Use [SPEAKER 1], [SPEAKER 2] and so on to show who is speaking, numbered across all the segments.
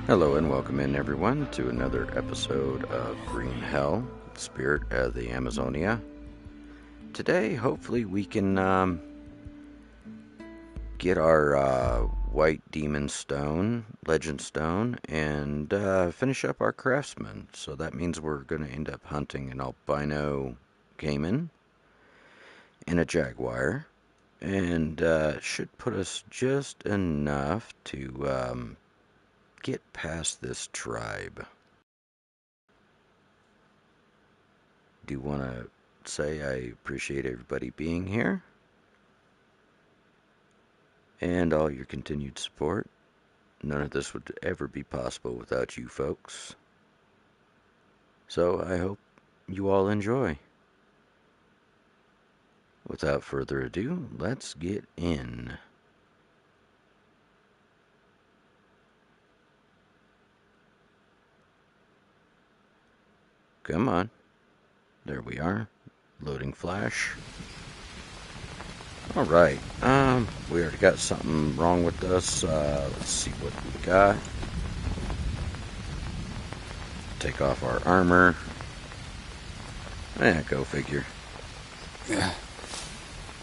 [SPEAKER 1] Hello and welcome in everyone to another episode of Green Hell, Spirit of the Amazonia. Today, hopefully we can get our white demon stone, legend stone, and finish up our craftsman. So that means we're going to end up hunting an albino caiman and a jaguar, and should put us just enough to get past this tribe. Do want to say I appreciate everybody being here and all your continued support. None of this would ever be possible without you folks. So I hope you all enjoy. Without further ado, let's get in. Come on. There we are. Loading flash. Alright, we already got something wrong with us. Let's see what we got. Take off our armor. Go figure.
[SPEAKER 2] Yeah.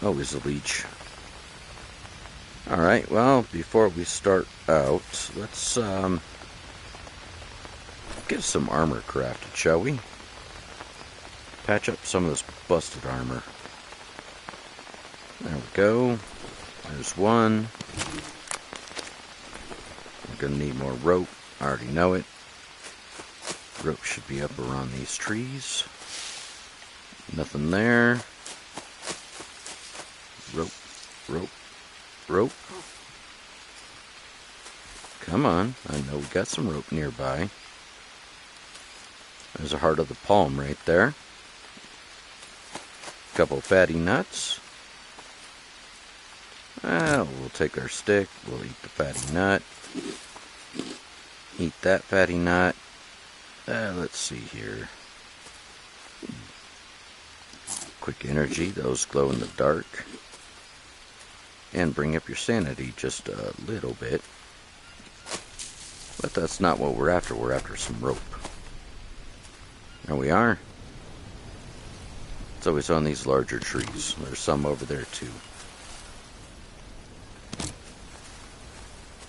[SPEAKER 1] Always a leech. Alright, well, before we start out, let's get some armor crafted, shall we? Patch up some of this busted armor. There we go. There's one. We're gonna need more rope. I already know it. Rope should be up around these trees. Nothing there. Rope, rope, rope. Come on. I know we got some rope nearby. There's a heart of the palm right there. Couple fatty nuts. We'll take our stick. We'll eat the fatty nut. Eat that fatty nut. Let's see here. Quick energy. Those glow in the dark. And bring up your sanity just a little bit. But that's not what we're after. We're after some rope. There we are. It's always on these larger trees. There's some over there too.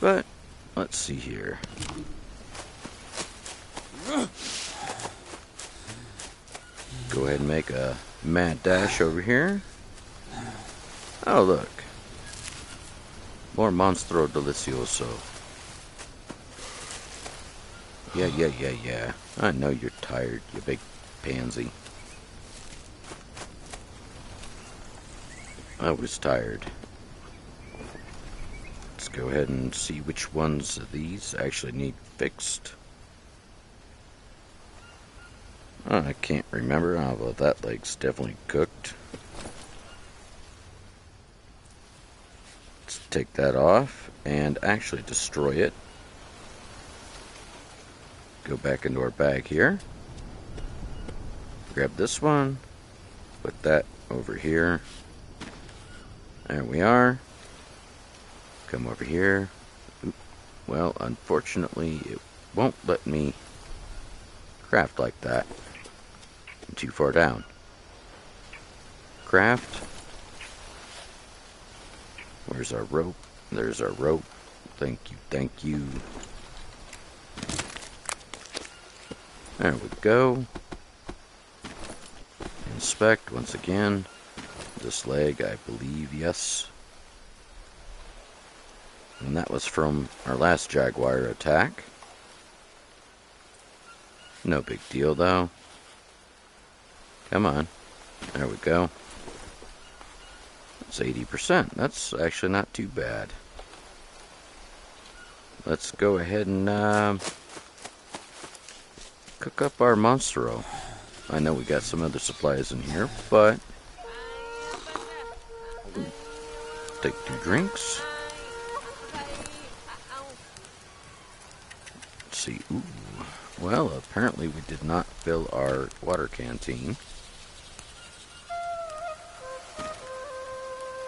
[SPEAKER 1] But, let's see here. Go ahead and make a mad dash over here. Oh, look. More Monstro Delicioso. Yeah. I know you're tired, you big pansy. I was tired. Let's go ahead and see which ones of these actually need fixed. I can't remember. Well, that leg's definitely cooked. Let's take that off and actually destroy it. Go back into our bag here. Grab this one. Put that over here. There we are. Come over here. Oop. Well, unfortunately, it won't let me craft like that. I'm too far down. Craft. Where's our rope? There's our rope. Thank you. There we go. Inspect once again. This leg, I believe, yes. And that was from our last jaguar attack. No big deal, though. Come on. There we go. It's 80%. That's actually not too bad. Let's go ahead and cook up our Monstro. I know we got some other supplies in here, but take 2 drinks. Let's see. Ooh. Well, apparently we did not fill our water canteen.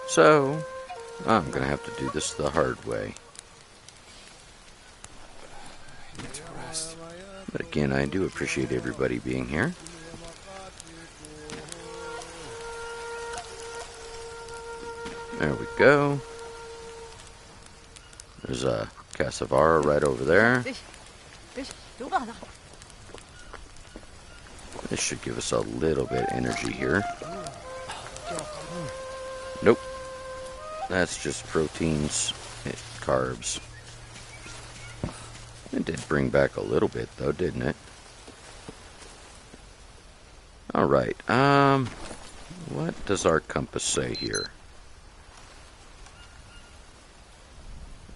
[SPEAKER 1] So, I'm going to have to do this the hard way. But again, I do appreciate everybody being here. There we go. There's a Cassavara right over there. This should give us a little bit of energy here. Nope. That's just proteins and carbs. It did bring back a little bit though, didn't it? Alright, what does our compass say here?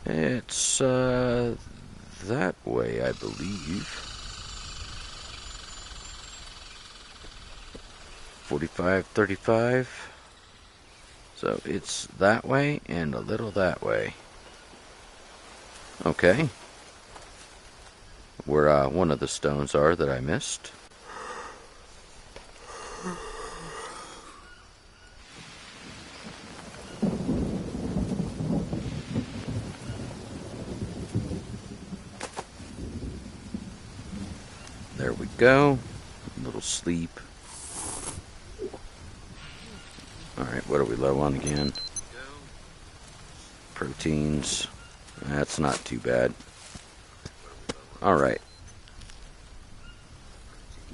[SPEAKER 1] It's, that way, I believe. 45, 35. So it's that way and a little that way. Okay. Where one of the stones are that I missed. There we go. A little sleep. Alright, what are we low on again? Proteins. That's not too bad. Alright.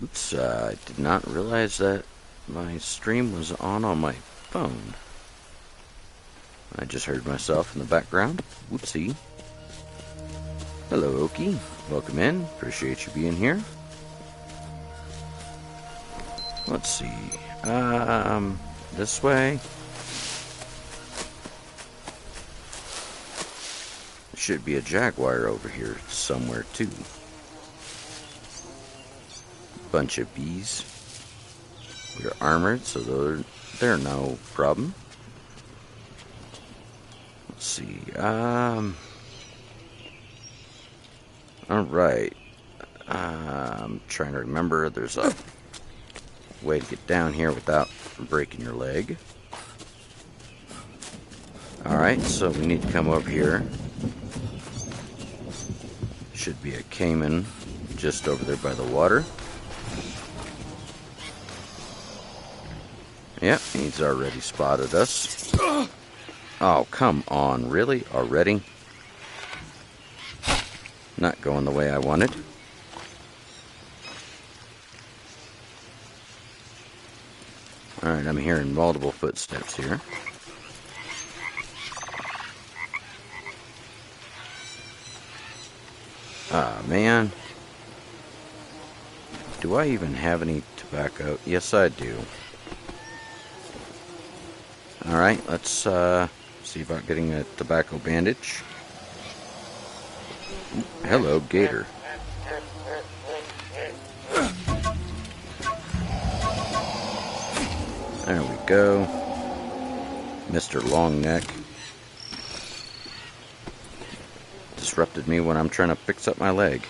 [SPEAKER 1] Oops, I did not realize that my stream was on my phone. I just heard myself in the background. Whoopsie. Hello, Oki. Welcome in. Appreciate you being here. Let's see. This way. There should be a jaguar over here somewhere too. Bunch of bees. We're armored, so they're no problem. Let's see. Alright. I'm trying to remember. There's a way to get down here without breaking your leg. Alright, so we need to come over here. Should be a caiman just over there by the water. Yep, he's already spotted us. Oh, come on, really? Already? Not going the way I wanted. Alright, I'm hearing multiple footsteps here. Ah, man. Do I even have any tobacco? Yes, I do. Alright, let's see about getting a tobacco bandage. Ooh, hello, gator. There we go. Mr. Longneck. Disrupted me when I'm trying to fix up my leg.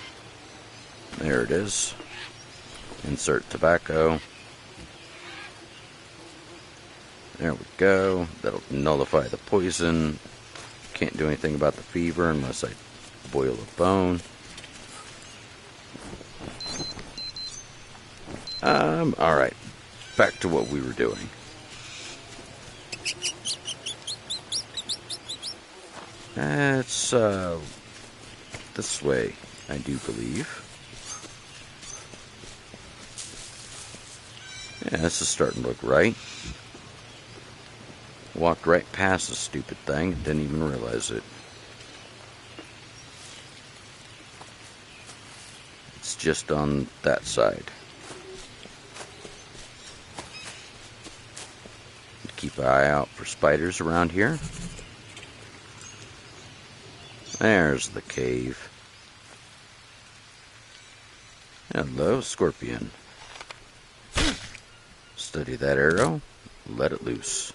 [SPEAKER 1] There it is. Insert tobacco. There we go. That'll nullify the poison. Can't do anything about the fever unless I boil a bone. Alright. Back to what we were doing. That's, this way, I do believe. Yeah, this is starting to look right. Walked right past the stupid thing and didn't even realize it. It's just on that side. Keep an eye out for spiders around here. There's the cave. Hello, scorpion. Study that arrow. Let it loose.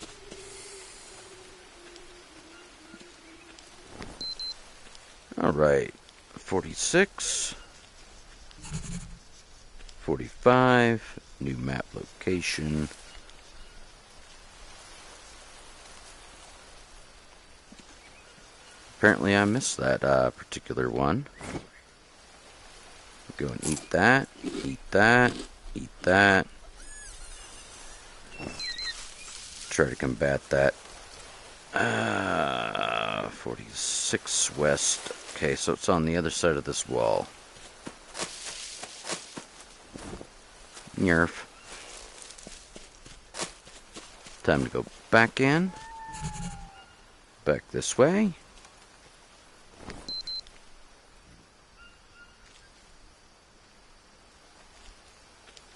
[SPEAKER 1] Alright. 46. 45. New map location. Apparently I missed that particular one. Go and eat that, eat that, eat that. Try to combat that. 46 west. Okay, so it's on the other side of this wall. Nerf. Time to go back in. Back this way.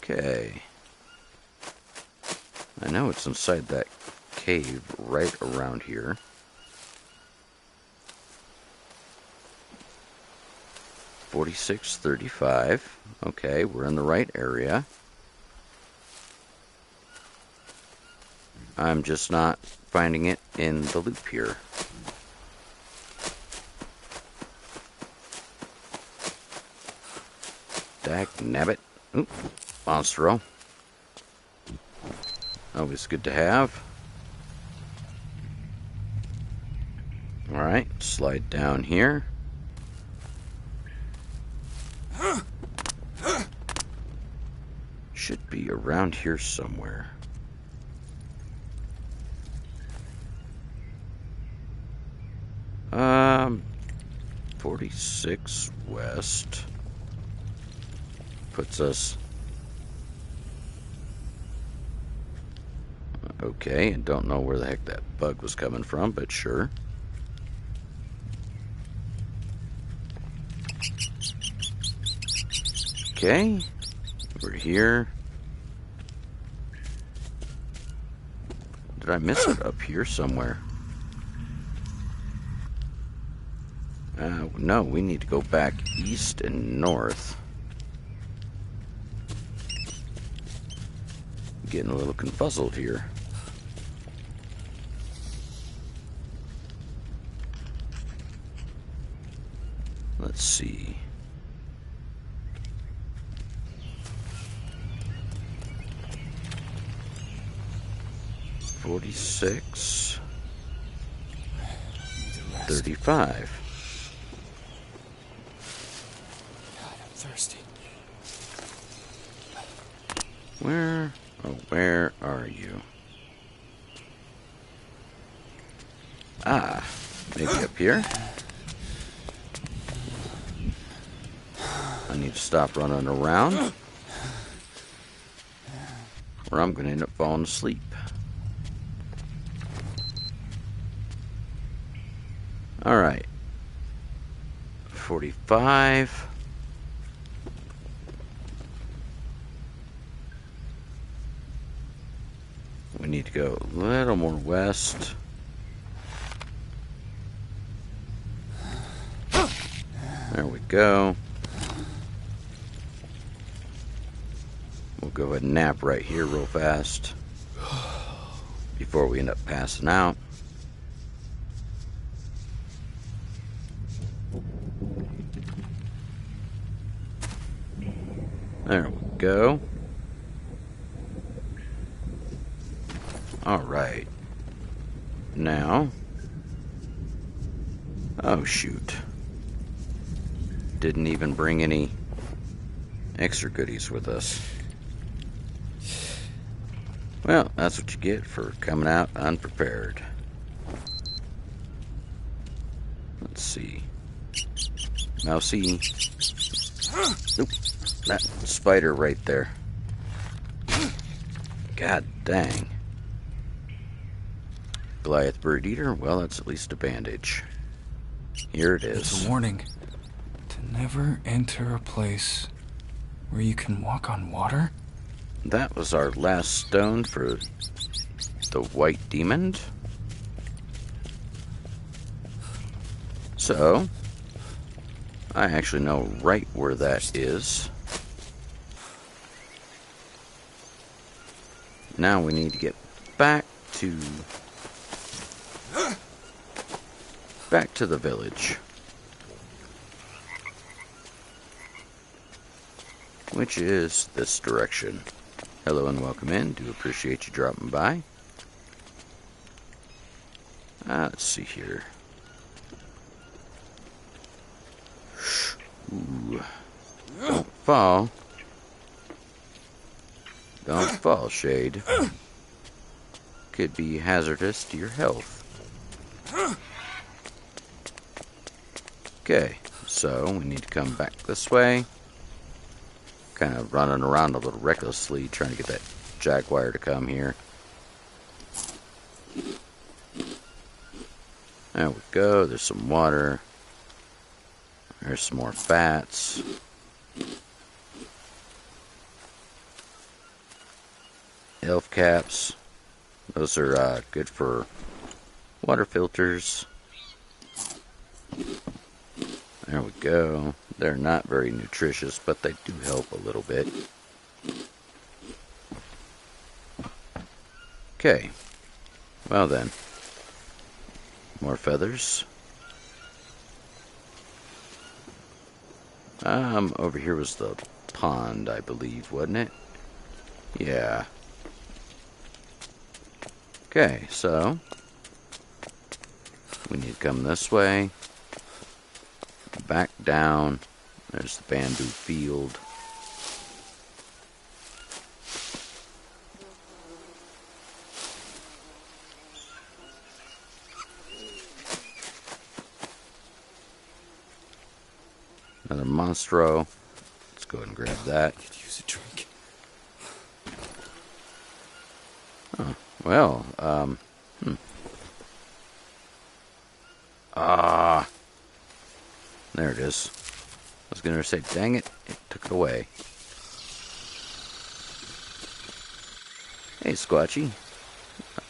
[SPEAKER 1] Okay. I know it's inside that cave right around here. $46.35. Okay, we're in the right area. I'm just not finding it in the loop here. Dagnabbit. Oop, Monstro. Always good to have. Alright, slide down here. Should be around here somewhere. Um, 46 west puts us okay, and don't know where the heck that bug was coming from, but sure. Okay, we're here. Did I miss it up here somewhere? No, we need to go back east and north. Getting a little confuzzled here. Let's see. $46.35.
[SPEAKER 2] God, I'm thirsty.
[SPEAKER 1] Where are you? Ah, maybe up here? I need to stop running around, or I'm going to end up falling asleep. Alright. 45. We need to go a little more west. There we go. We'll go ahead and nap right here real fast before we end up passing out. There we go. Alright. Now. Oh, shoot. Didn't even bring any extra goodies with us. Well, that's what you get for coming out unprepared. Let's see. Mousy. Oop, that spider right there. God dang. Goliath bird eater? Well, that's at least a bandage. Here it is.
[SPEAKER 2] It's a warning to never enter a place where you can walk on water.
[SPEAKER 1] That was our last stone for the white demon. So, I actually know right where that is. Now we need to get back to the village, which is this direction. Hello and welcome in. Do appreciate you dropping by. Let's see here. Ooh. Don't fall. Don't fall, Shade. Could be hazardous to your health. Okay, so we need to come back this way. Kind of running around a little recklessly trying to get that jaguar to come here. There we go. There's some water. There's some more fats. Elf caps. Those are good for water filters. There we go. They're not very nutritious, but they do help a little bit. Okay. Well then. More feathers. Over here was the pond, I believe, wasn't it? Yeah. Okay, so we need to come this way. Back down. There's the bamboo field. Another monstro. Let's go ahead and grab that.
[SPEAKER 2] Could use a drink.
[SPEAKER 1] Oh, well, there it is. I was gonna say, dang it, it took it away. Hey, Squatchy.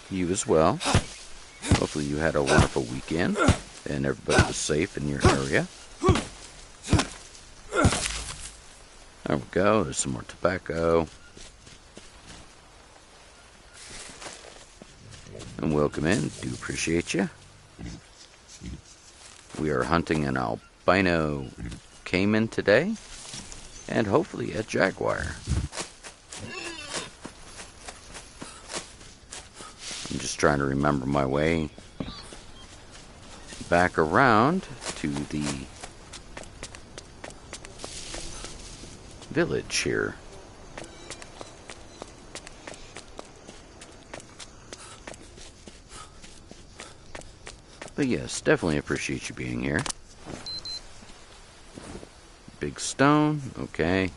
[SPEAKER 1] You as well. Hopefully you had a wonderful weekend and everybody was safe in your area. There we go. There's some more tobacco. And welcome in. Do appreciate you. We are hunting an albino caiman today. And hopefully a jaguar. I'm just trying to remember my way back around to the village here. But yes, definitely appreciate you being here. Big stone, okay.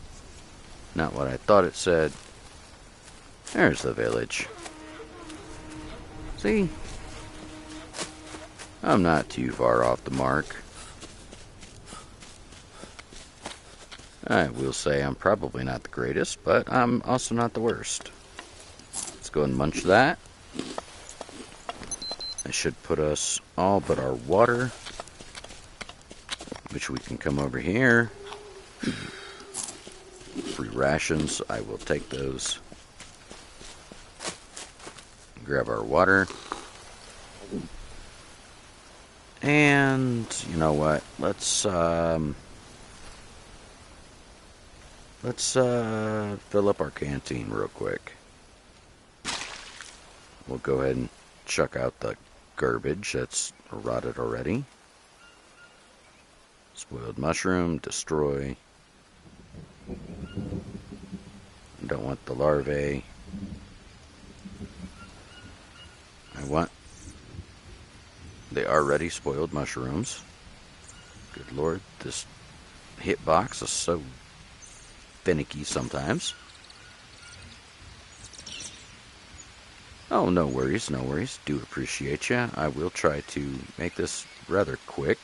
[SPEAKER 1] Not what I thought it said. There's the village. See? I'm not too far off the mark. I will say I'm probably not the greatest, but I'm also not the worst. Let's go and munch that. That should put us all but our water, which we can come over here. Free rations, I will take those. Grab our water. And, you know what, let's fill up our canteen real quick. We'll go ahead and chuck out the garbage that's rotted already. Spoiled mushroom, destroy. Don't want the larvae. I want the already spoiled mushrooms. Good lord, this hitbox is so finicky sometimes. Oh, no worries, no worries. Do appreciate you. I will try to make this rather quick.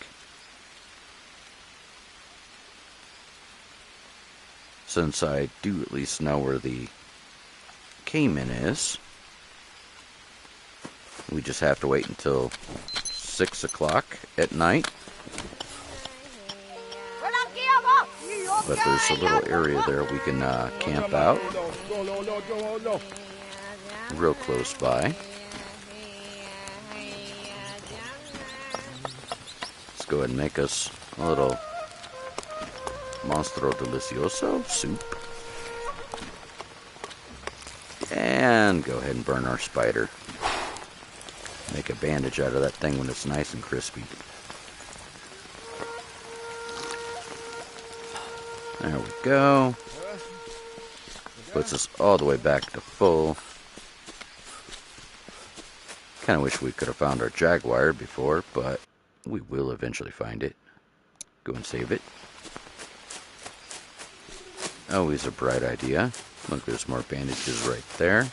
[SPEAKER 1] Since I do at least know where the caiman is. We just have to wait until 6 o'clock at night. But there's a little area there we can camp out. Real close by. Let's go ahead and make us a little Monstro Delicioso soup. And go ahead and burn our spider. Make a bandage out of that thing when it's nice and crispy. There we go. Puts us all the way back to full. Kind of wish we could have found our jaguar before, but we will eventually find it. Go and save it. Always a bright idea. Look, there's more bandages right there.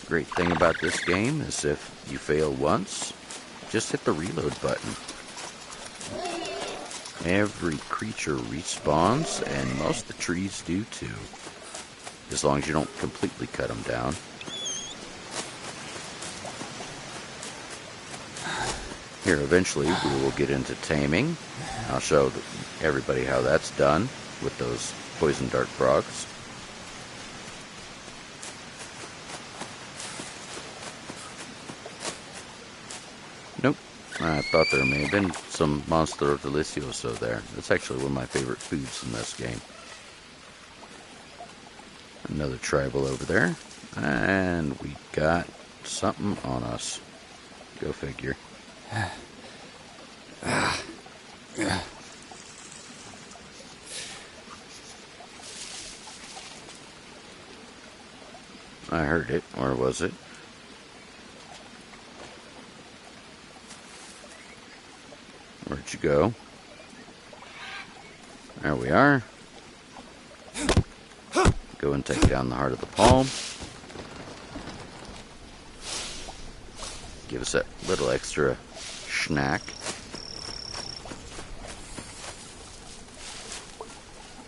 [SPEAKER 1] Great thing about this game is if you fail once, just hit the reload button. Every creature respawns, and most of the trees do too. As long as you don't completely cut them down. Here, eventually, we will get into taming. I'll show everybody how that's done with those poison dart frogs. Nope. I thought there may have been some Monstro Delicioso there. That's actually one of my favorite foods in this game. Another tribal over there. And we got something on us. Go figure. I heard it, or was it? Where'd you go? There we are. Go and take down the heart of the palm. Give us that little extra snack.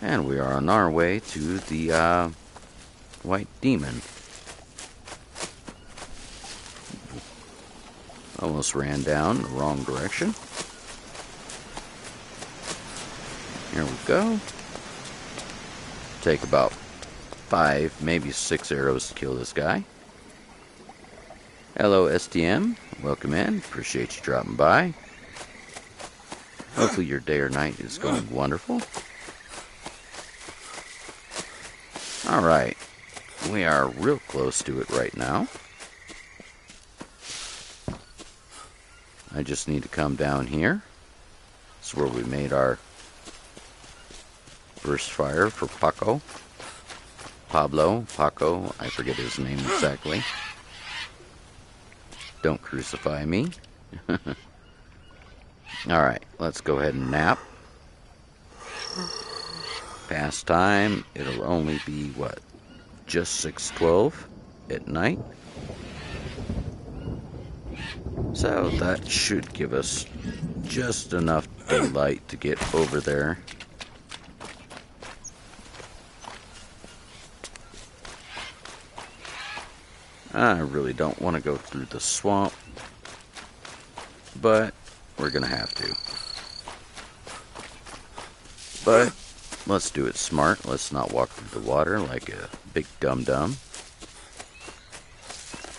[SPEAKER 1] And we are on our way to the white demon. Almost ran down the wrong direction. Here we go. Take about 5, maybe 6 arrows to kill this guy. Hello, STM. Welcome in. Appreciate you dropping by. Hopefully your day or night is going wonderful. Alright. We are real close to it right now. I just need to come down here. This is where we made our first fire for Paco. Paco, I forget his name exactly. Don't crucify me. Alright, let's go ahead and nap. Past time, it'll only be, what, just 6:12 at night? So that should give us just enough daylight to get over there. I really don't want to go through the swamp, but we're going to have to. But let's do it smart. Let's not walk through the water like a big dum-dum.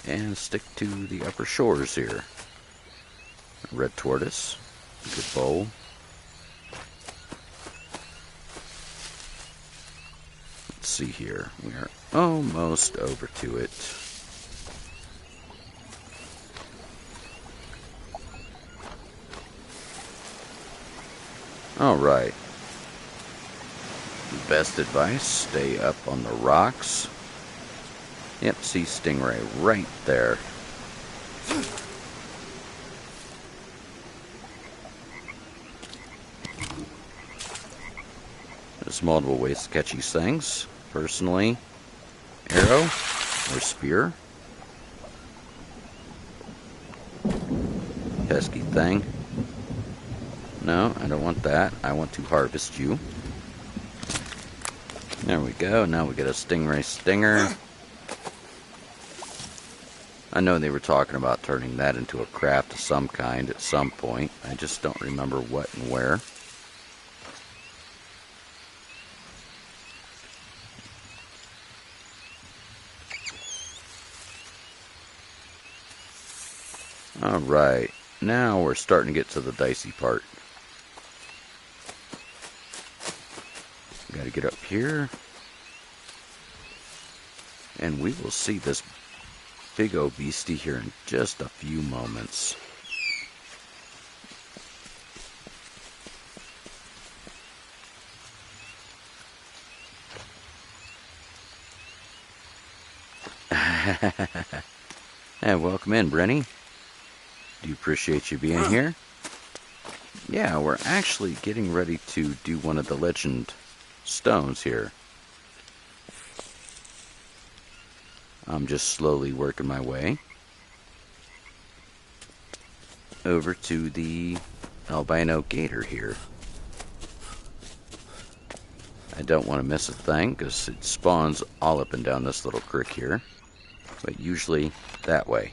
[SPEAKER 1] And stick to the upper shores here. Red tortoise, good bowl. Let's see here. We are almost over to it. Alright. Best advice, stay up on the rocks. Yep, see stingray right there. There's multiple ways to catch these things. Personally, arrow or spear. Pesky thing. No, I don't want that. I want to harvest you. There we go. Now we get a stingray stinger. I know they were talking about turning that into a craft of some kind at some point. I just don't remember what and where. Alright, now we're starting to get to the dicey part. Gotta get up here. And we will see this big old beastie here in just a few moments. Hey, welcome in, Brenny. Do you appreciate you being here? Yeah, we're actually getting ready to do one of the legend stones here. I'm just slowly working my way over to the albino gator here. I don't want to miss a thing because it spawns all up and down this little creek here, but usually that way.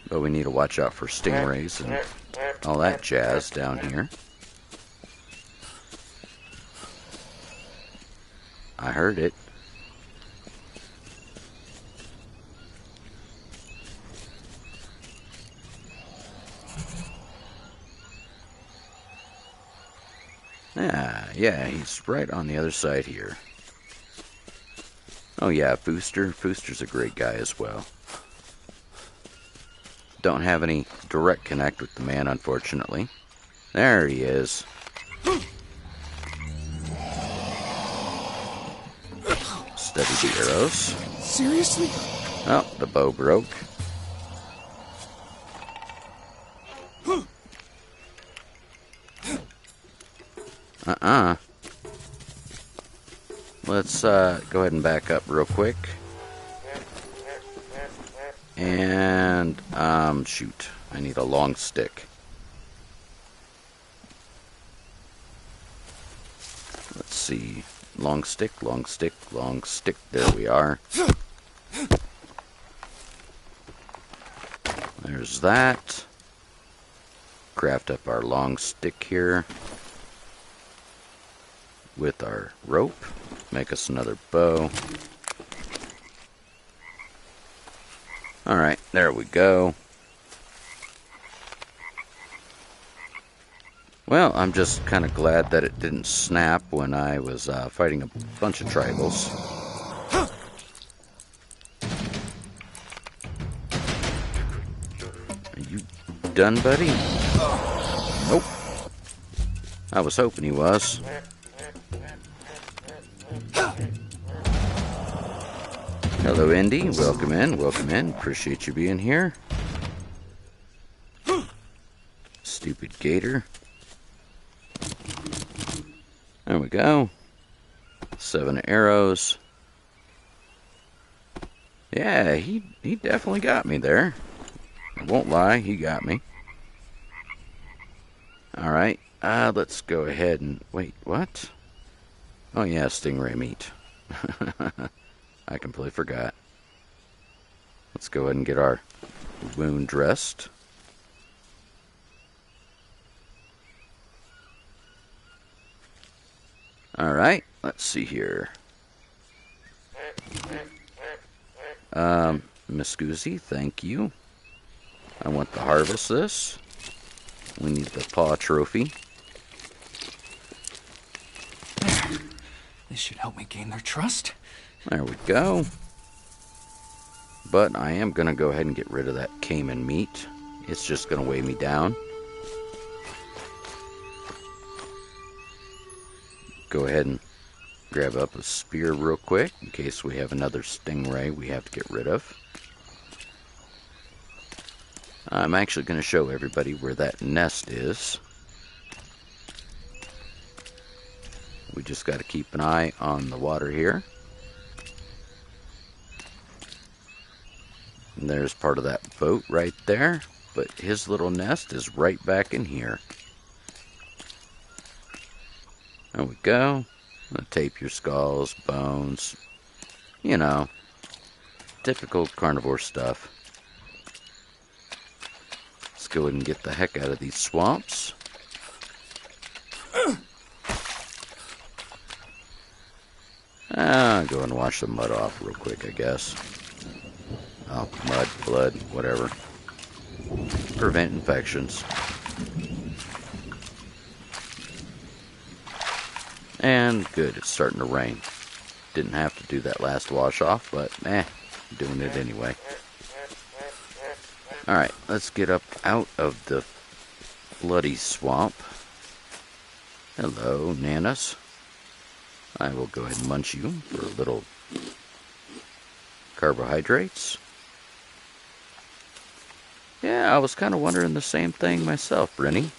[SPEAKER 1] But we need to watch out for stingrays and all that jazz down here. I heard it. Yeah, he's right on the other side here. Oh yeah, Fooster. Fooster's a great guy as well. Don't have any direct connect with the man, unfortunately. There he is. Steady the arrows.
[SPEAKER 2] Seriously?
[SPEAKER 1] Oh, the bow broke. Let's go ahead and back up real quick. And, shoot. I need a long stick. Let's see. Long stick, long stick, long stick. There we are. There's that. Craft up our long stick here with our rope. Make us another bow. Alright, there we go. Well, I'm just kind of glad that it didn't snap when I was fighting a bunch of tribals. Are you done, buddy? Nope. I was hoping he was. Hello, Indy. Welcome in. Welcome in. Appreciate you being here. Stupid gator. There we go. 7 arrows. Yeah, he definitely got me there. I won't lie, he got me. Alright, let's go ahead and... Wait, what? Oh yeah, stingray meat. I completely forgot. Let's go ahead and get our wound dressed. Alright, let's see here. Miss Goosey, thank you. I want to harvest this. We need the paw trophy.
[SPEAKER 2] There. This should help me gain their trust.
[SPEAKER 1] There we go. But I am going to go ahead and get rid of that caiman meat. It's just going to weigh me down. Go ahead and grab up a spear real quick in case we have another stingray we have to get rid of. I'm actually going to show everybody where that nest is. We just got to keep an eye on the water here. And there's part of that boat right there, but his little nest is right back in here. There we go. Tape your skulls, bones, you know, typical carnivore stuff. Let's go ahead and get the heck out of these swamps. Go and wash the mud off real quick, I guess. Oh, mud, blood, whatever. Prevent infections. And good, it's starting to rain. Didn't have to do that last wash off, but doing it anyway. Alright, let's get up out of the bloody swamp. Hello, Nanas. I will go ahead and munch you for a little Carbohydrates. Yeah, I was kind of wondering the same thing myself, Brinny.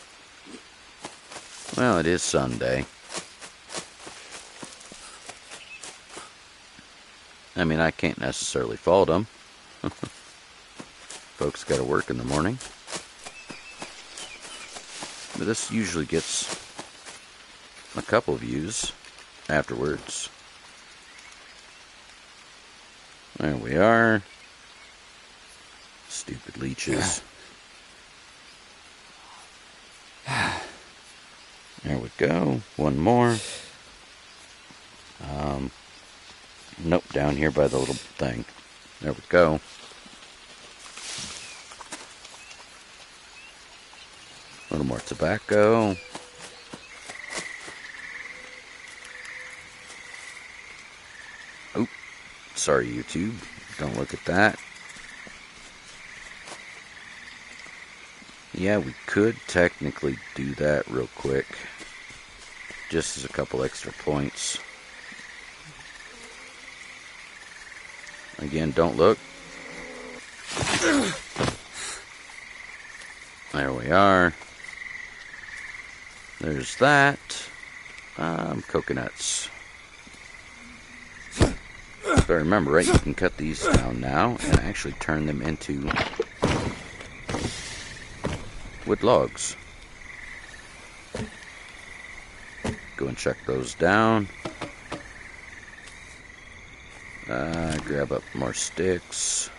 [SPEAKER 1] Well, it is Sunday. I mean, I can't necessarily fault them. Folks gotta work in the morning. But this usually gets a couple views afterwards. There we are. Stupid leeches. There we go. One more. Nope, down here by the little thing. There we go. A little more tobacco. Oh, sorry YouTube. Don't look at that. Yeah, we could technically do that real quick. Just as a couple extra points. Again, don't look. There we are. There's that. Coconuts. If I remember right, you can cut these down now and actually turn them into wood logs. Go and check those down. Grab up more sticks.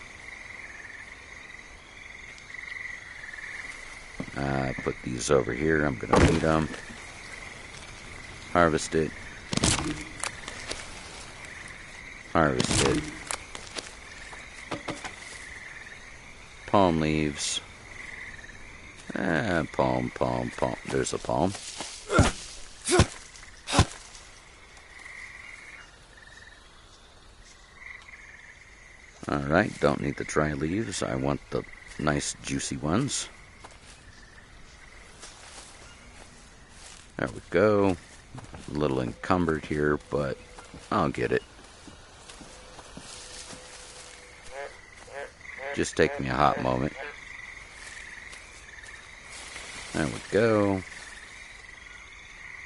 [SPEAKER 1] Put these over here. I'm going to need them. Harvest it. Harvest it. Palm leaves. Palm. There's a palm. Alright, don't need the dry leaves. I want the nice juicy ones. There we go. A little encumbered here, but I'll get it. Just take me a hot moment. There we go.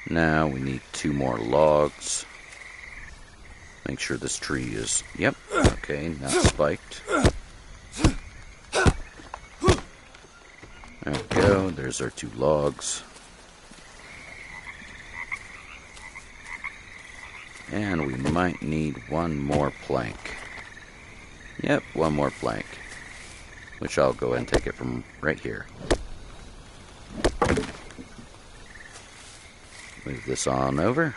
[SPEAKER 1] Now we need 2 more logs. Make sure this tree is, yep, okay, not spiked. There we go, there's our 2 logs. And we might need 1 more plank. Yep, 1 more plank. Which I'll go ahead and take it from right here. Move this on over.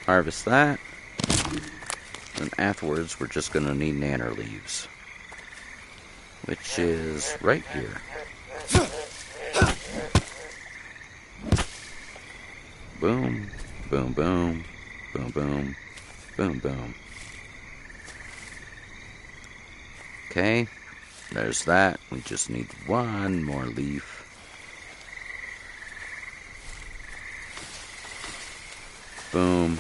[SPEAKER 1] Harvest that. And afterwards, we're just going to need nanner leaves. Which is right here. Boom, boom, boom, boom, boom, boom, boom. Okay, there's that. We just need 1 more leaf. Boom.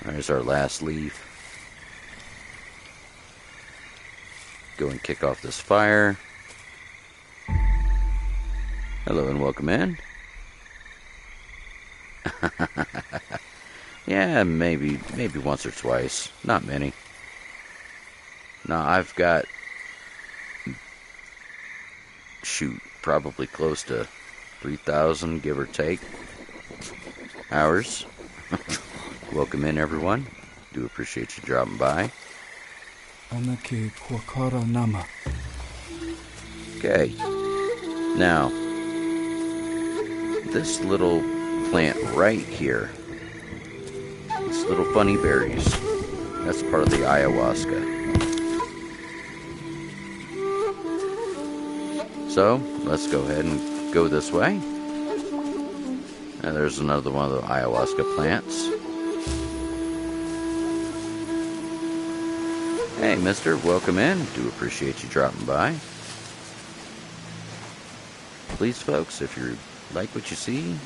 [SPEAKER 1] There's our last leaf. Go and kick off this fire. Hello and welcome in. Yeah, maybe once or twice. Not many. Now I've got, shoot, probably close to 3,000, give or take, hours. Welcome in, everyone. Do appreciate you dropping by. Okay. Now, this little plant right here, these little funny berries, that's part of the ayahuasca. So, let's go ahead and go this way. And there's another one of the ayahuasca plants. Hey, mister, welcome in. Do appreciate you dropping by. Please, folks, if you like what you see,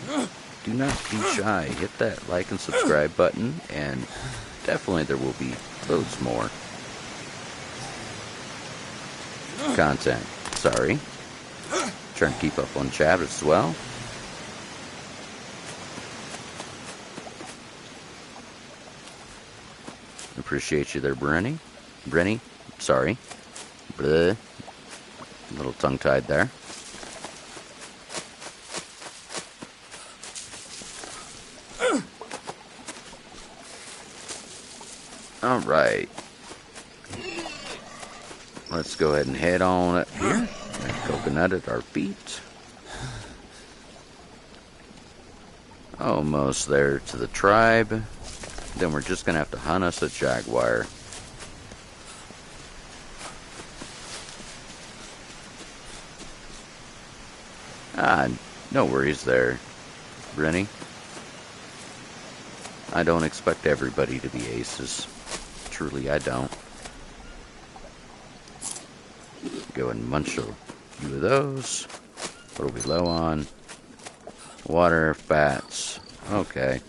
[SPEAKER 1] do not be shy. Hit that like and subscribe button, and definitely there will be loads more content. Sorry. Trying to keep up on chat as well. Appreciate you there, Brenny. Sorry. Bleh. A little tongue-tied there. Alright. Let's go ahead and head on up here. Coconut at our feet. Almost there to the tribe. Then we're just going to have to hunt us a jaguar. No worries there, Brenny. I don't expect everybody to be aces. Truly, I don't. Go and munch a few of those. What are we low on? Water, fats. Okay.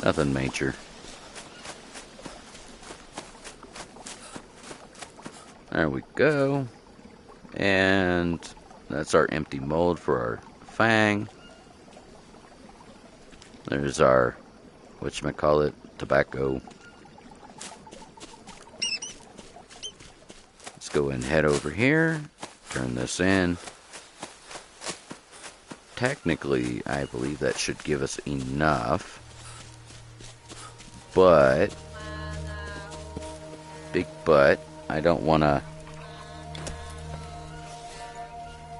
[SPEAKER 1] Nothing major. There we go. And that's our empty mold for our fang. There's our, whatchamacallit, tobacco. Let's go and head over here. Turn this in. Technically, I believe that should give us enough. But, big but, I don't want to...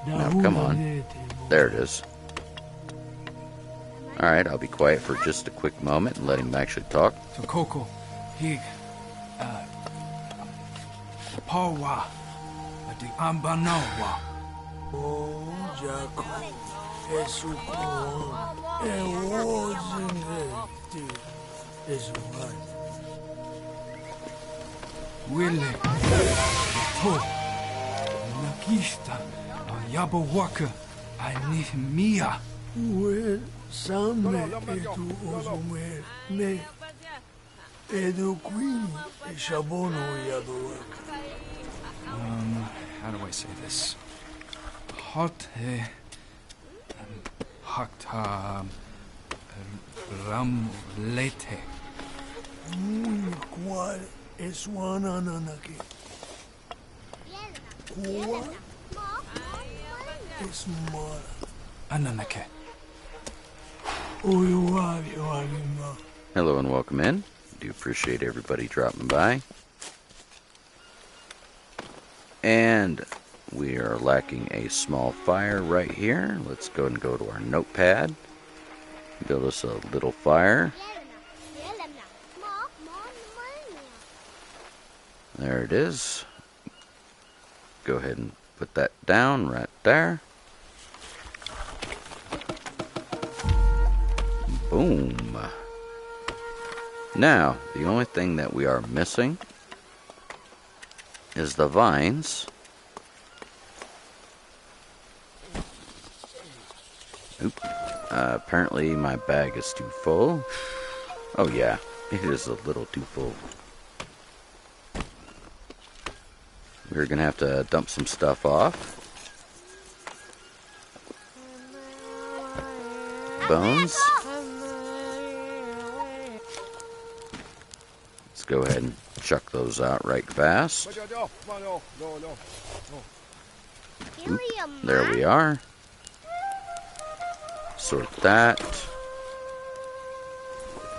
[SPEAKER 1] No, come on. There it is. Alright, I'll be quiet for just a quick moment and let him actually talk.
[SPEAKER 2] So Coco, Hig, Pawa, the Ambanawa.
[SPEAKER 3] Oh, Jaco, Esuko, Esuko,
[SPEAKER 2] Wille, To, Nakista, Yabawaka, Anihmia.
[SPEAKER 3] Well, Same, Edu Ozume, Ne, Edu Queen, Shabono Yabawaka.
[SPEAKER 2] How do I say this? Hot, Hakta, Ramlete.
[SPEAKER 3] ¿Cuál es Wanananaki? ¿Cuál es Mara?
[SPEAKER 2] Ananake.
[SPEAKER 1] Hello and welcome in. Do appreciate everybody dropping by. And we are lacking a small fire right here. Let's go and go to our notepad. Build us a little fire. There it is. Go ahead and put that down right there. Boom. Now, the only thing that we are missing is the vines. Oop. Apparently my bag is too full. Oh yeah, it is a little too full. We're gonna have to dump some stuff off. Bones. Let's go ahead and chuck those out right fast. Oop, there we are. Sort that.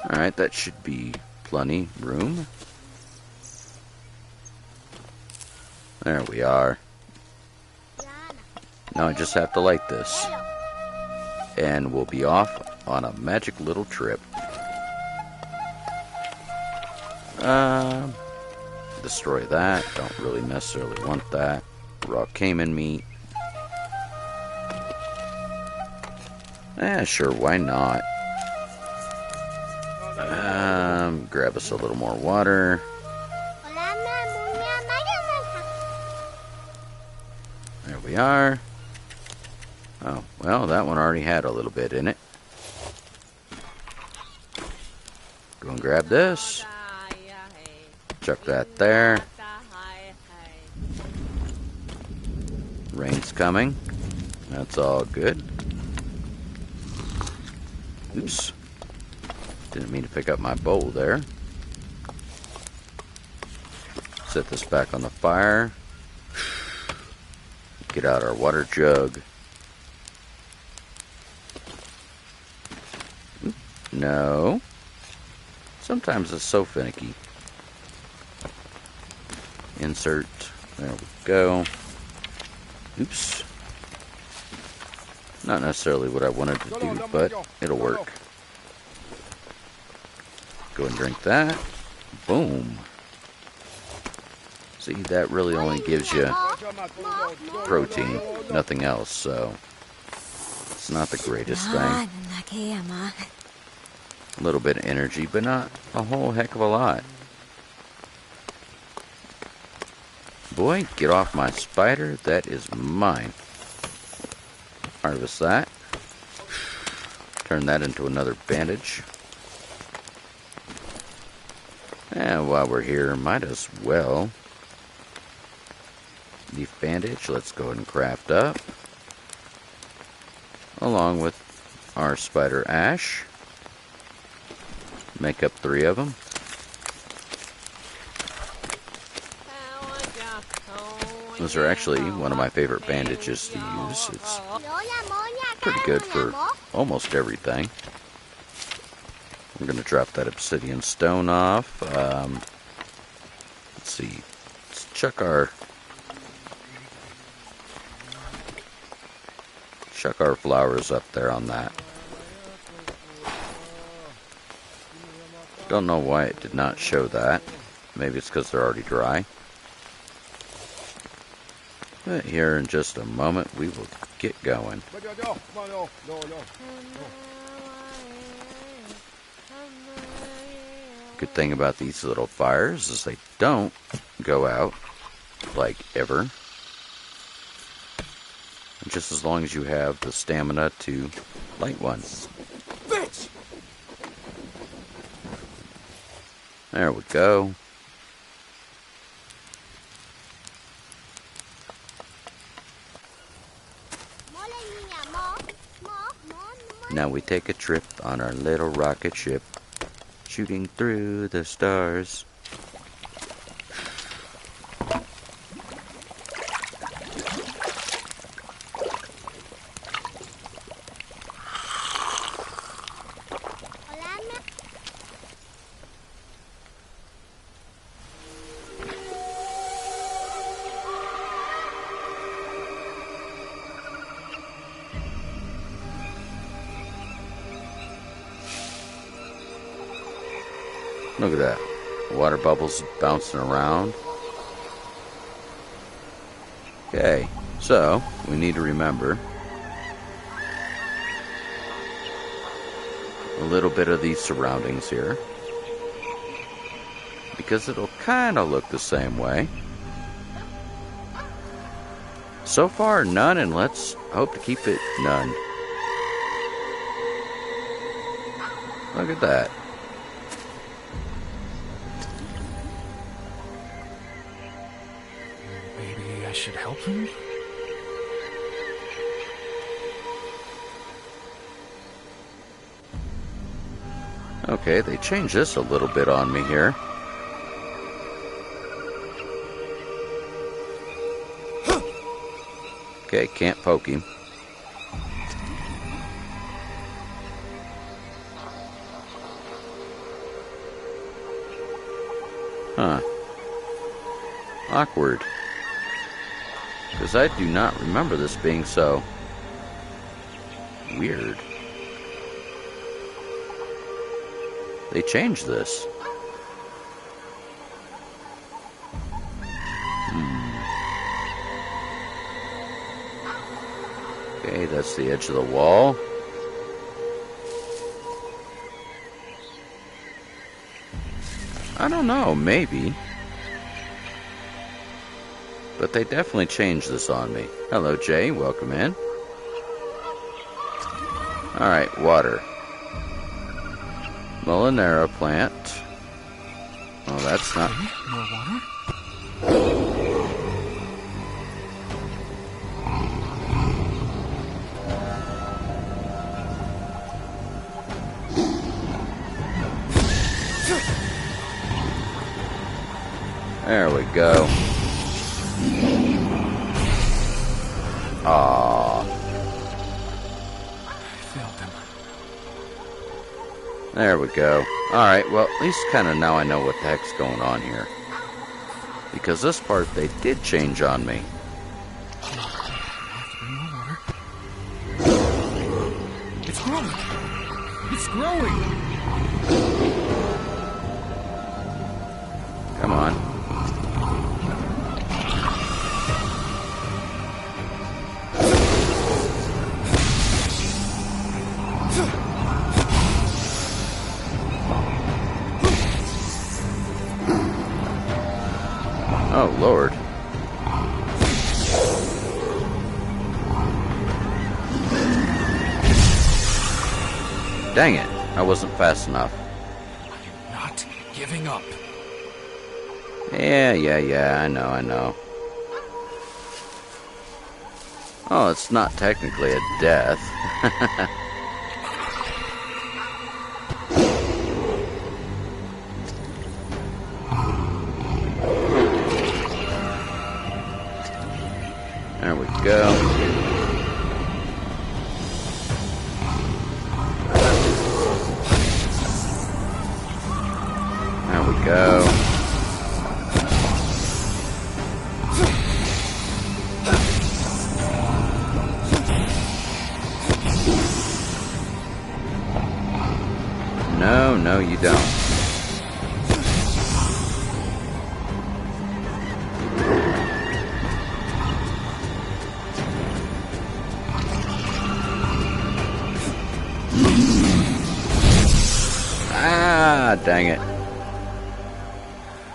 [SPEAKER 1] Alright, that should be plenty room. There we are. Now I just have to light this. And we'll be off on a magic little trip. Destroy that. Don't really necessarily want that. Raw caiman meat. Sure, why not? Grab us a little more water. There we are. Oh, well, that one already had a little bit in it. Go and grab this. Chuck that there. Rain's coming. That's all good. Oops. Didn't mean to pick up my bowl there. Set this back on the fire. Get out our water jug. No. Sometimes it's so finicky. Insert. There we go. Oops. Not necessarily what I wanted to do, but it'll work. Go and drink that. Boom. See, that really only gives you protein, nothing else, so it's not the greatest thing. A little bit of energy, but not a whole heck of a lot. Boy, get off my spider. That is mine. Harvest that. Turn that into another bandage. And while we're here, might as well. Leaf bandage, let's go ahead and craft up. Along with our spider ash. Make up 3 of them. Those are actually one of my favorite bandages to use. It's pretty good for almost everything. I'm going to drop that obsidian stone off. Let's see. Let's chuck our flowers up there on that. Don't know why it did not show that. Maybe it's because they're already dry. But here in just a moment we will get going. Good thing about these little fires is they don't go out like ever. Just as long as you have the stamina to light one. Bitch! There we go. Now we take a trip on our little rocket ship, shooting through the stars. Look at that. Water bubbles bouncing around. Okay, so we need to remember a little bit of these surroundings here, because it'll kind of look the same way. So far, none, and let's hope to keep it none. Look at that.
[SPEAKER 2] Maybe I should help him?
[SPEAKER 1] Okay, they changed this a little bit on me here. Okay, can't poke him. Huh. Awkward. Because I do not remember this being so weird. They changed this. Okay, that's the edge of the wall. I don't know, maybe. But they definitely changed this on me. Hello, Jay. Welcome in. Alright, water. Molinera plant. Oh, that's not...
[SPEAKER 2] More water?
[SPEAKER 1] There we go. Aww.
[SPEAKER 2] I failed them.
[SPEAKER 1] There we go. Alright, well, at least kind of now I know what the heck's going on here. Because this part, they did change on me.
[SPEAKER 2] It's growing! It's growing!
[SPEAKER 1] Come on. Oh, Lord. Dang it. I wasn't fast enough.
[SPEAKER 2] I'm not giving up.
[SPEAKER 1] Yeah, I know. Oh, it's not technically a death. There we go. There we go. No, you don't. Ah, dang it.
[SPEAKER 2] It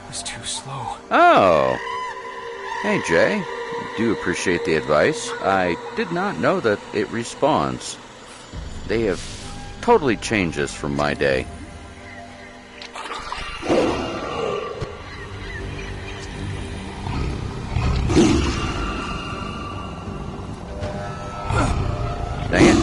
[SPEAKER 2] was too slow.
[SPEAKER 1] Oh. Hey, Jay. Do appreciate the advice. I did not know that it respawns. They have totally changed this from my day. Dang it.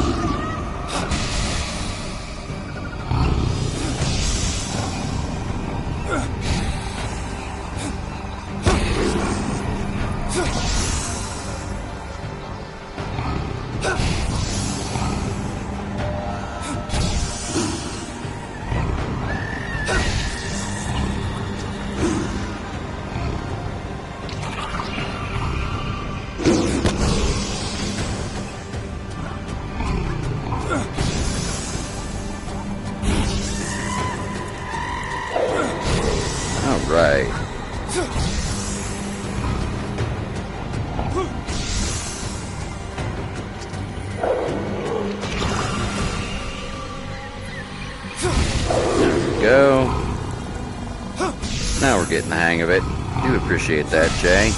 [SPEAKER 1] Right. There we go. Now we're getting the hang of it. Do appreciate that, Jay.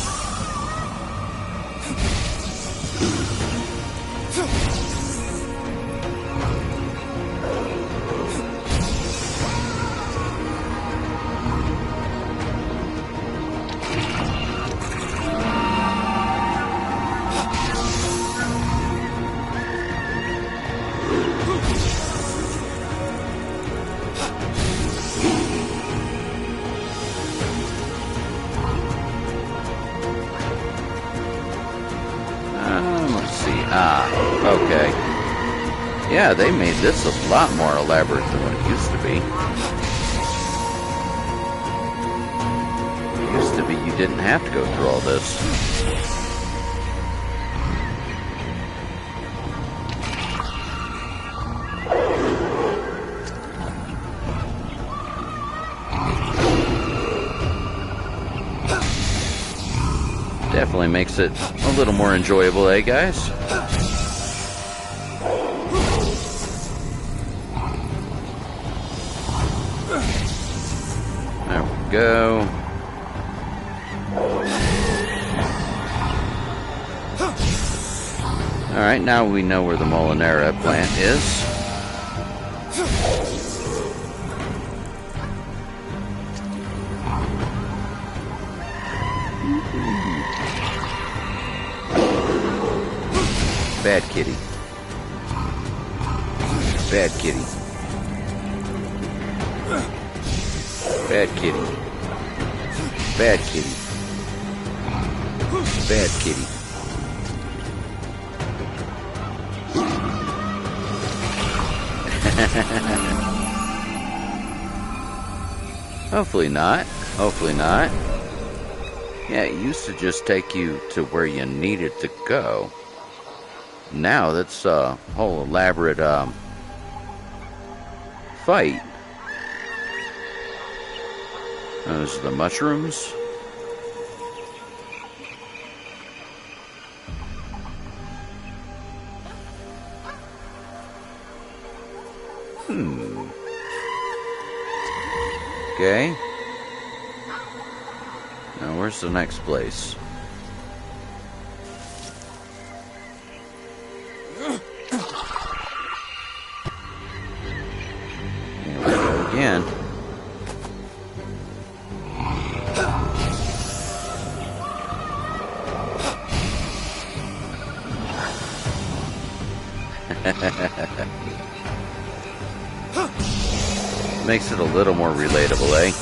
[SPEAKER 1] Let's see. Okay. Yeah, they made this a lot more elaborate than what it used to be. It used to be you didn't have to go through all this. Definitely makes it a little more enjoyable, eh, guys? There we go. Alright, now we know where the Molinera plant is. Bad kitty. Bad kitty. Bad kitty. Bad kitty. Bad kitty. Hopefully not. Hopefully not. Yeah, it used to just take you to where you needed to go. Now that's a whole elaborate fight. Those are the mushrooms. Okay. Now where's the next place? Here we go again. Makes it a little more relatable, eh?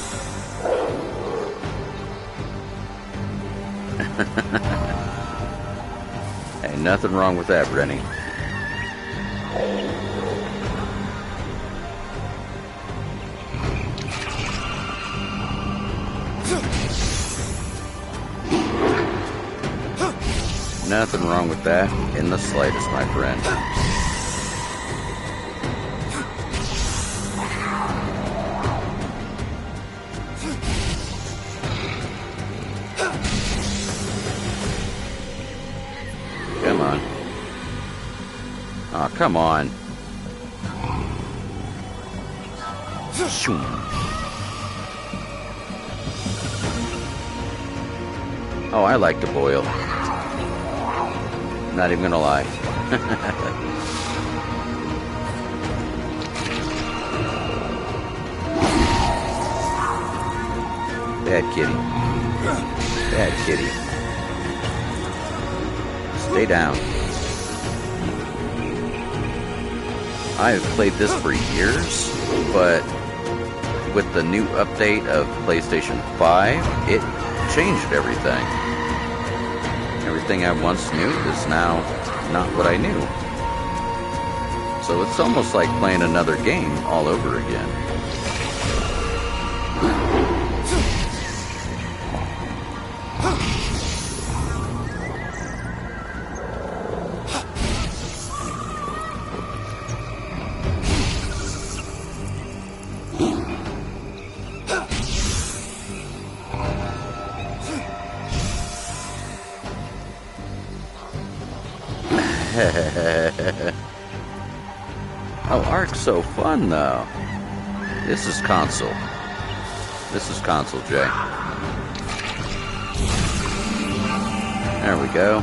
[SPEAKER 1] Hey, nothing wrong with that, Brenny. Nothing wrong with that in the slightest, my friend. Come on. Oh, come on. Shoom. Oh, I like to boil. Not even gonna lie. Bad kitty. Bad kitty. Stay down. I've played this for years, but with the new update of PlayStation 5, it changed everything. Everything I once knew is now not what I knew. So it's almost like playing another game all over again. Oh, Ark's so fun, though. This is console. This is console, Jay. There we go.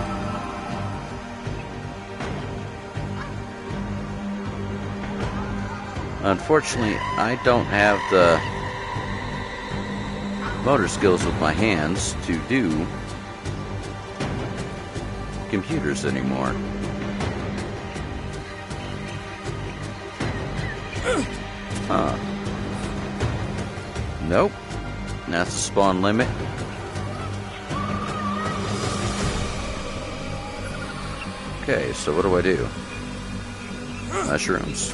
[SPEAKER 1] Unfortunately, I don't have the motor skills with my hands to do computers anymore. Huh. Nope. That's the spawn limit. Okay, so what do I do? Mushrooms.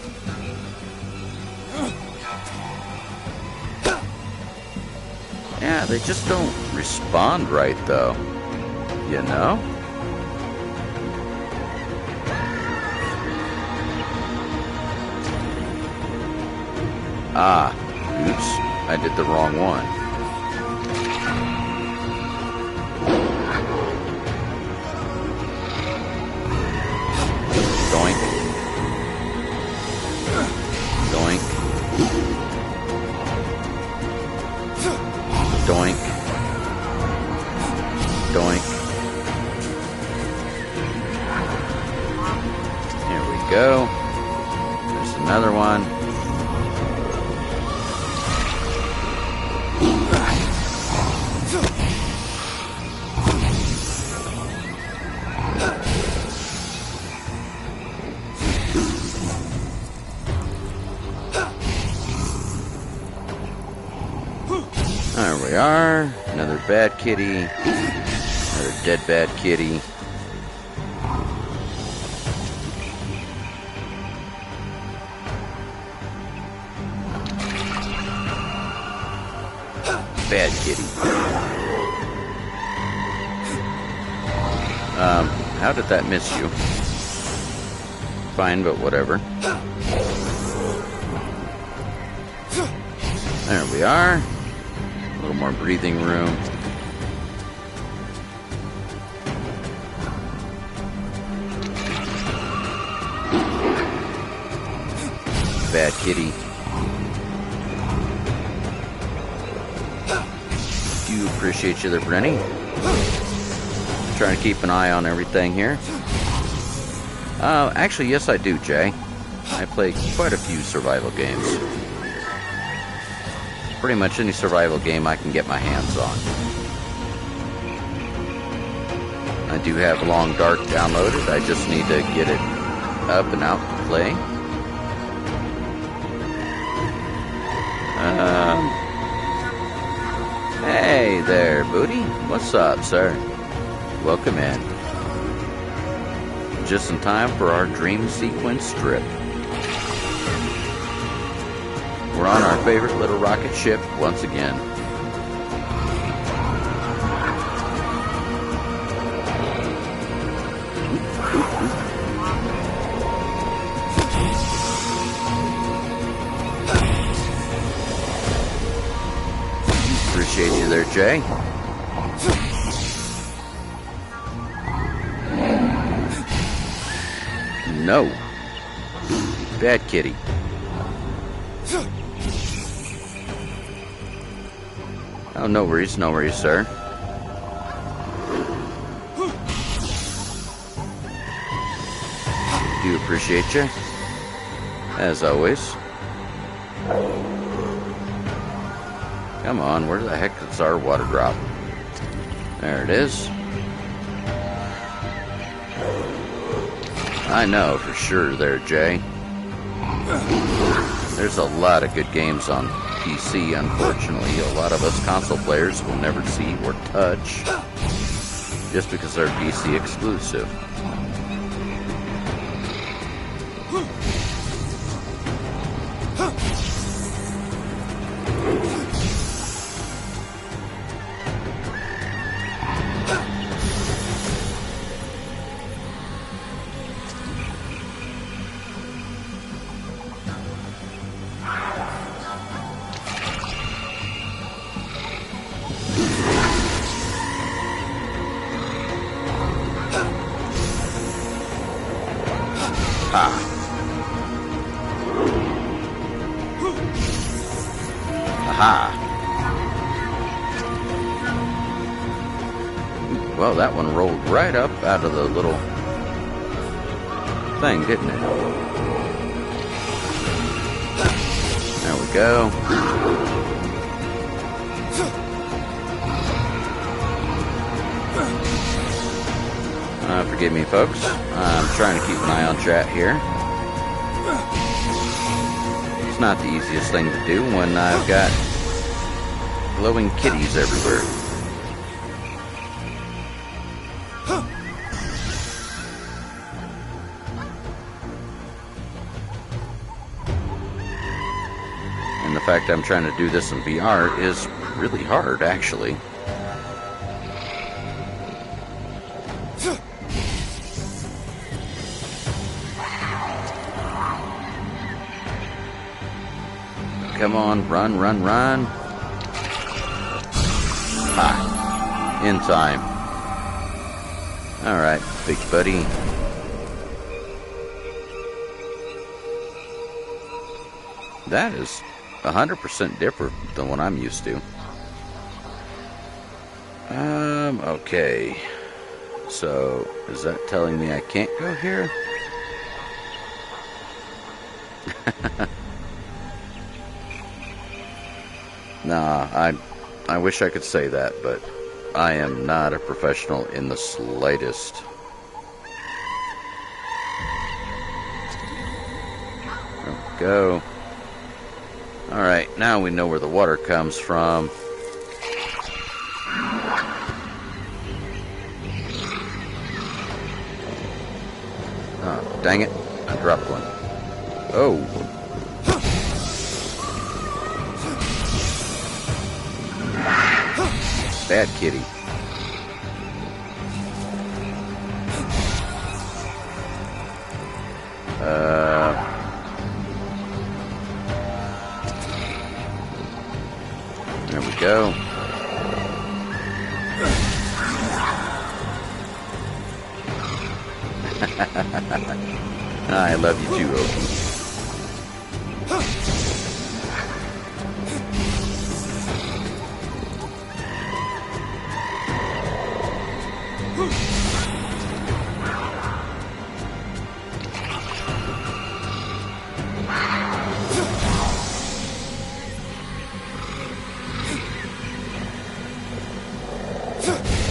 [SPEAKER 1] Yeah, they just don't respond right, though. You know? Ah, oops, I did the wrong one. Doink. Doink. Doink. Doink. Here we go. There's another one. we are. Another bad kitty. Another dead bad kitty. Bad kitty. How did that miss you? Fine, but whatever. There we are. A little more breathing room. Bad kitty. Do appreciate you there, Brenny. Trying to keep an eye on everything here. Actually, yes I do, Jay. I play quite a few survival games. Pretty much any survival game I can get my hands on. I do have Long Dark downloaded. I just need to get it up and out to play. Hey there, Booty. What's up, sir? Welcome in. Just in time for our dream sequence trip. We're on our favorite little rocket ship once again. Appreciate you there, Jay. No. Bad kitty. Oh, no worries, sir. Do appreciate you, as always. Come on, where the heck is our water drop? There it is. I know for sure there, Jay. There's a lot of good games on PC, unfortunately. A lot of us console players will never see or touch just because they're PC exclusive. Aha! Well, that one rolled right up out of the little thing, didn't it? There we go. Forgive me, folks. I'm trying to keep an eye on chat here. It's not the easiest thing to do when I've got glowing kitties everywhere. And the fact I'm trying to do this in VR is really hard, actually. Come on, run, run, run. Ah, in time. Alright, big buddy. That is 100% different than what I'm used to. Okay. So, is that telling me I can't go here? Nah, I wish I could say that, but I am not a professional in the slightest. There we go. Alright, now we know where the water comes from. Oh, dang it. I dropped one. Oh. Bad kitty. There we go. I love you too, Oki.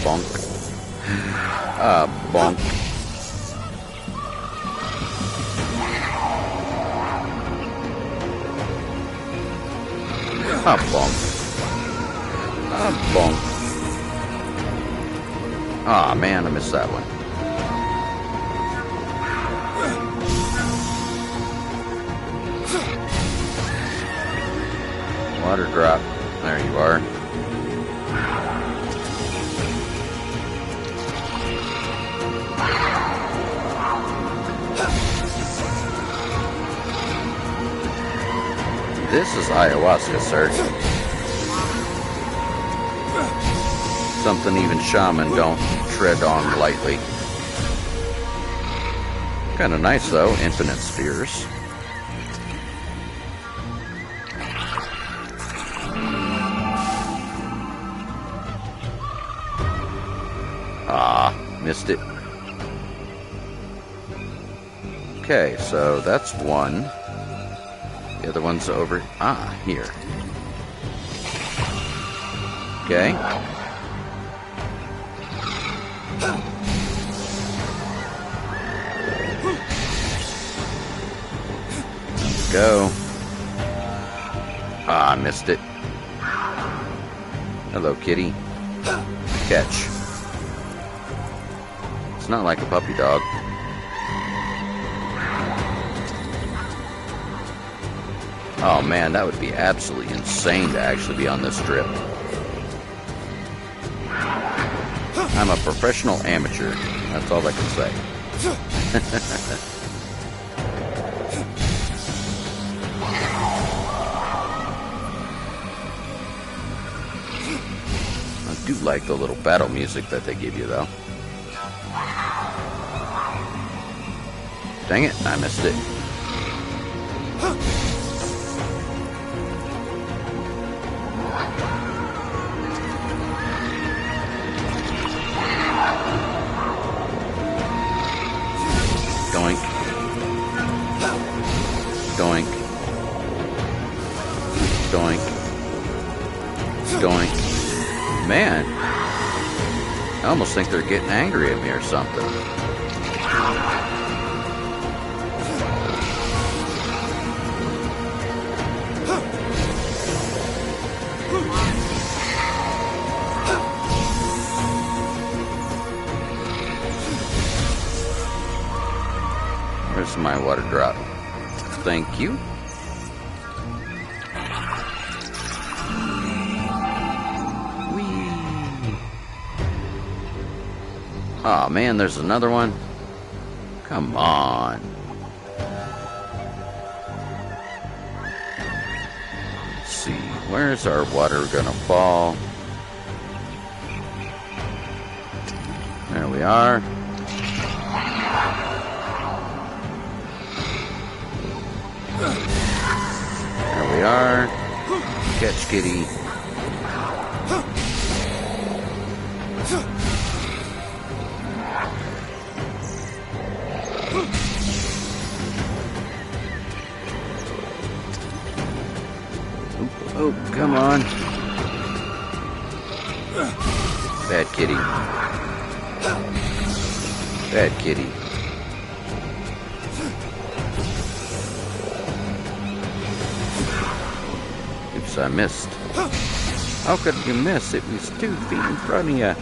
[SPEAKER 1] Bonk. Bonk. Bonk. Bonk. Aw, man, I missed that one. Water drop. There you are. This is ayahuasca, sir. Something even shaman don't tread on lightly. Kinda nice though, infinite spheres. Ah, missed it. Okay, so that's one. The other one's over... Ah, here. Okay. Go. Ah, I missed it. Hello, kitty. Catch. It's not like a puppy dog. Oh man, that would be absolutely insane to actually be on this trip. I'm a professional amateur. That's all I can say. I do like the little battle music that they give you, though. Dang it, I missed it. Doink. Doink. Doink. Doink. Man, I almost think they're getting angry at me or something. Where's my water drop? Thank you. Oh man, there's another one. Come on. Let's see, where's our water gonna fall? There we are. There we are. Catch, kitty. Oh, come on. Bad kitty. Bad kitty. Oops, I missed. How could you miss? It was 2 feet in front of you.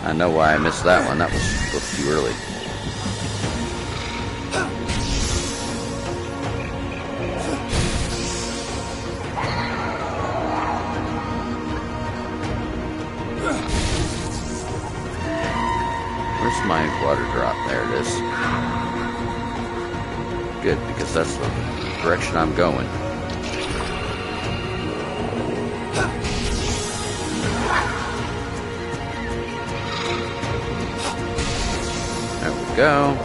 [SPEAKER 1] I know why I missed that one. That was a little too early. Where's my water drop? There it is. Good, because that's the direction I'm going. There we go.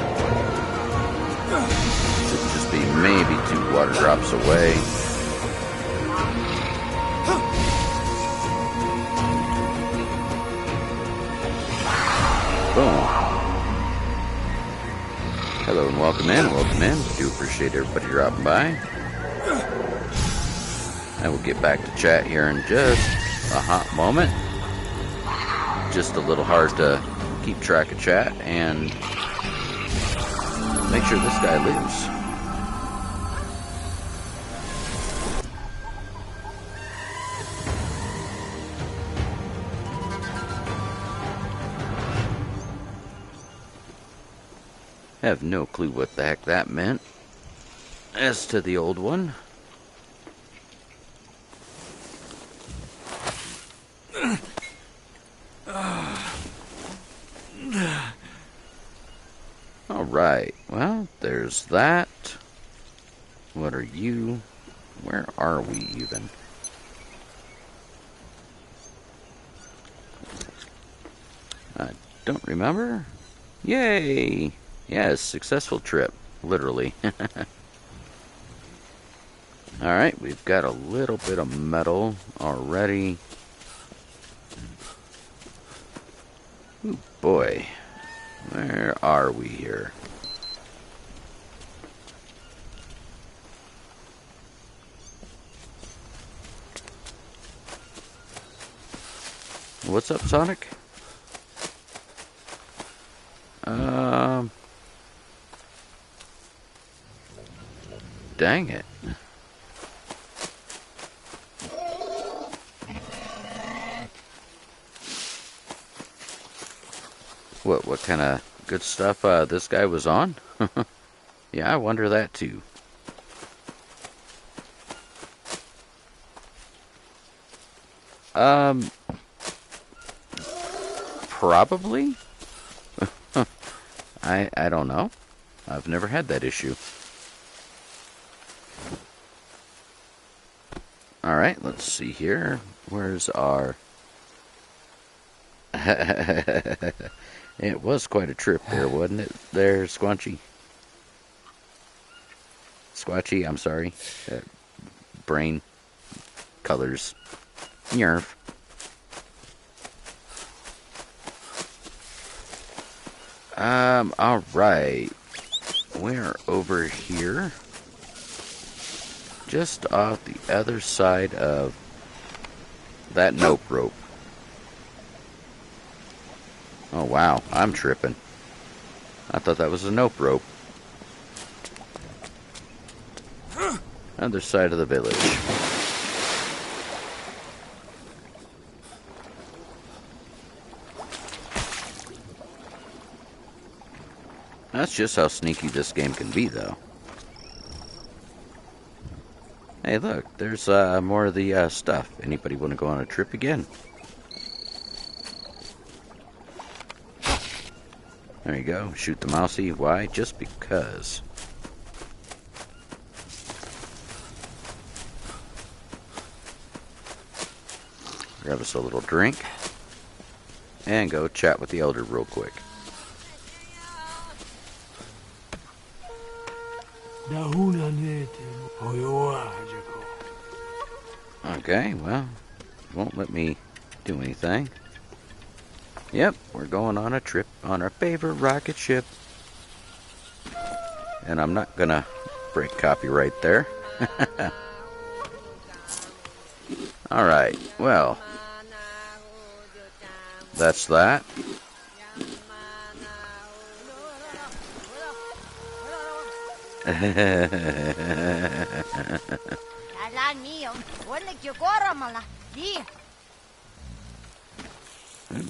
[SPEAKER 1] Should just be maybe 2 water drops away. Boom. Hello and welcome in, welcome in. Do appreciate everybody dropping by. I will get back to chat here in just a hot moment. Just a little hard to keep track of chat and make sure this guy lives. I have no clue what the heck that meant. As to the old one. Alright, well, there's that. What are you? Where are we even? I don't remember. Yay! Yes, successful trip. Literally. Alright, we've got a little bit of metal already. Ooh, boy. Where are we here? What's up, Sonic? Dang it. What kind of good stuff this guy was on? Yeah, I wonder that too. Probably? I don't know. I've never had that issue. Alright, let's see here. Where's our... It was quite a trip there, wasn't it? There, Squanchy. Squatchy, I'm sorry. Brain colors. Nerf. Alright. We're over here. Just off the other side of that nope rope. Oh wow, I'm tripping. I thought that was a nope rope. Other side of the village. That's just how sneaky this game can be, though. Hey, look, there's more of the stuff. Anybody want to go on a trip again? There you go. Shoot the mousey. Why? Just because. Grab us a little drink. And go chat with the elder real quick. Okay, well, won't let me do anything. Yep, we're going on a trip on our favorite rocket ship. And I'm not gonna break copyright there. Alright, well, that's that.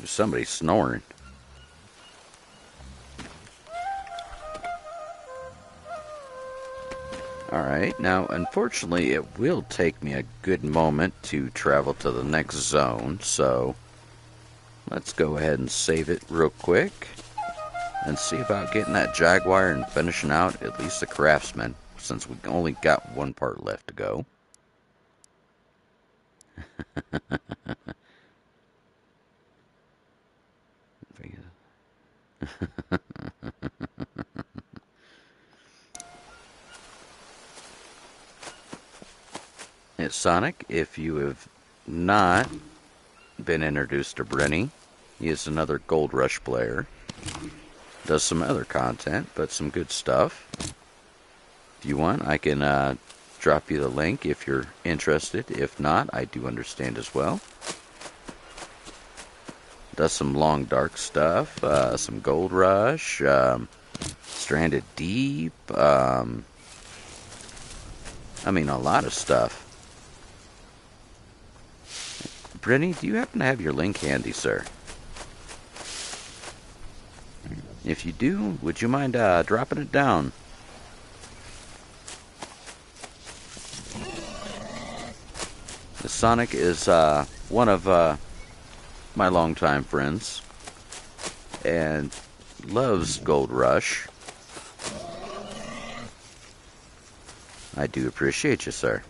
[SPEAKER 1] Somebody's snoring. Alright, now unfortunately it will take me a good moment to travel to the next zone, so let's go ahead and save it real quick and see about getting that jaguar and finishing out at least the craftsman, since we only got one part left to go. It's Sonic. If you have not been introduced to Brenny, he is another Gold Rush player. Does some other content, but some good stuff. If you want, I can drop you the link if you're interested. If not, I do understand as well. Does some Long Dark stuff, some Gold Rush, Stranded Deep, I mean a lot of stuff. Brenny, do you happen to have your link handy, sir? If you do, would you mind dropping it down? The Sonic is one of my longtime friends and loves Gold Rush. I do appreciate you, sir.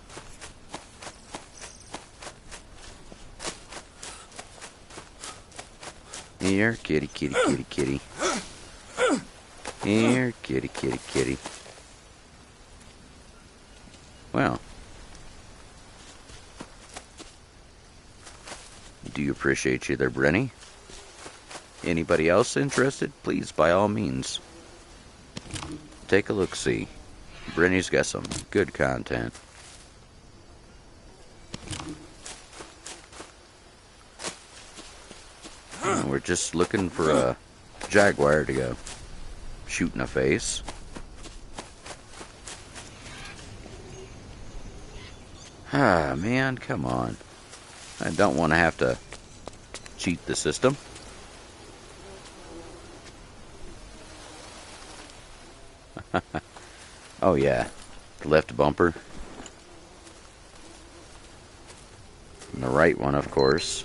[SPEAKER 1] Here, kitty, kitty, kitty, kitty. Here, kitty, kitty, kitty. Well, do appreciate you there, Brenny. Anybody else interested? Please, by all means, take a look-see. Brenny's got some good content. And we're just looking for a jaguar to go shoot in the face. Ah, man, come on. I don't want to have to cheat the system. Oh yeah, the left bumper. And the right one, of course.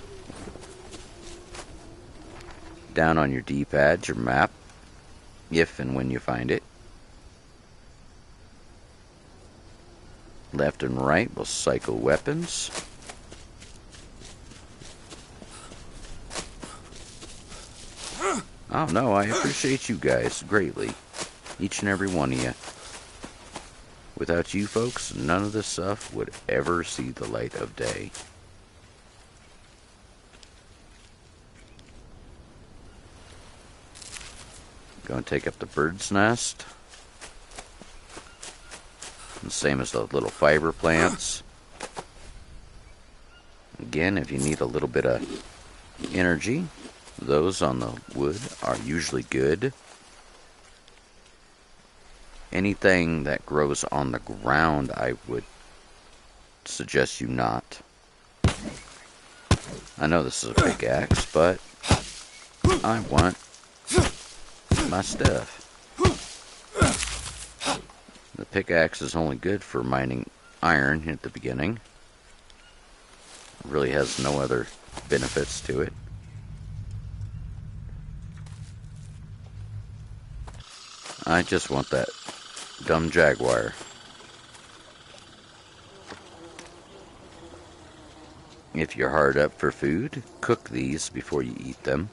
[SPEAKER 1] Down on your D-pad, your map, if and when you find it. Left and right will cycle weapons. Oh no, I appreciate you guys greatly. Each and every one of you. Without you folks, none of this stuff would ever see the light of day. Gonna take up the bird's nest. The same as the little fiber plants. Again, if you need a little bit of energy, those on the wood are usually good. Anything that grows on the ground, I would suggest you not. I know this is a pickaxe, but I want my stuff. The pickaxe is only good for mining iron at the beginning. It really has no other benefits to it. I just want that dumb jaguar. If you're hard up for food, cook these before you eat them.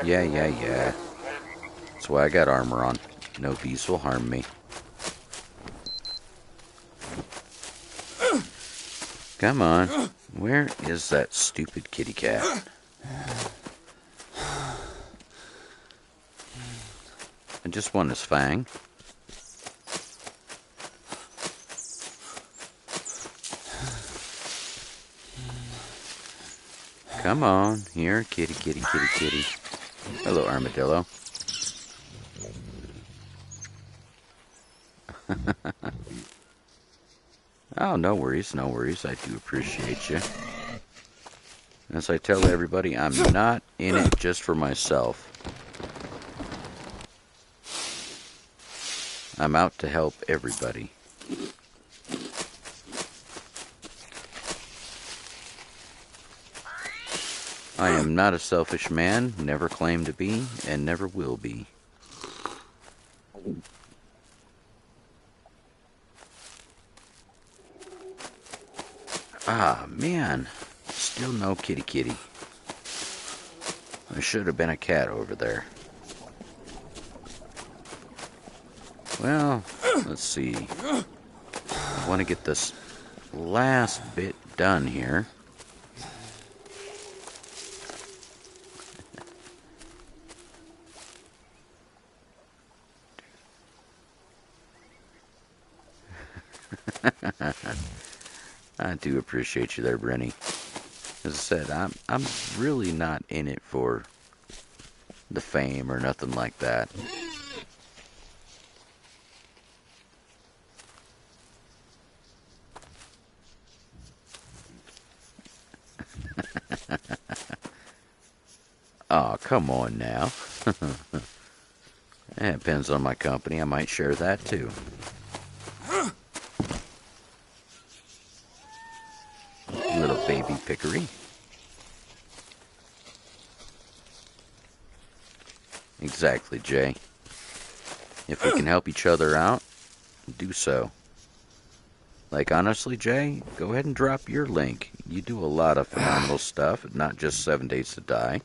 [SPEAKER 1] Yeah. That's why I got armor on. No bees will harm me. Come on. Where is that stupid kitty cat? I just want his fang. Come on. Here, kitty, kitty, kitty, kitty. Hello, armadillo. Oh, no worries, no worries. I do appreciate you. As I tell everybody, I'm not in it just for myself. I'm out to help everybody. I am not a selfish man, never claimed to be, and never will be. Ah, man. Still no kitty kitty. There should have been a cat over there. Well, let's see. I want to get this last bit done here. I do appreciate you there, Brenny. As I said, I'm really not in it for the fame or nothing like that. Oh, come on now. It depends on my company. I might share that too. Little baby pickery. Exactly, Jay. If we can help each other out, do so. Like, honestly, Jay, go ahead and drop your link. You do a lot of phenomenal stuff, not just 7 Days to Die.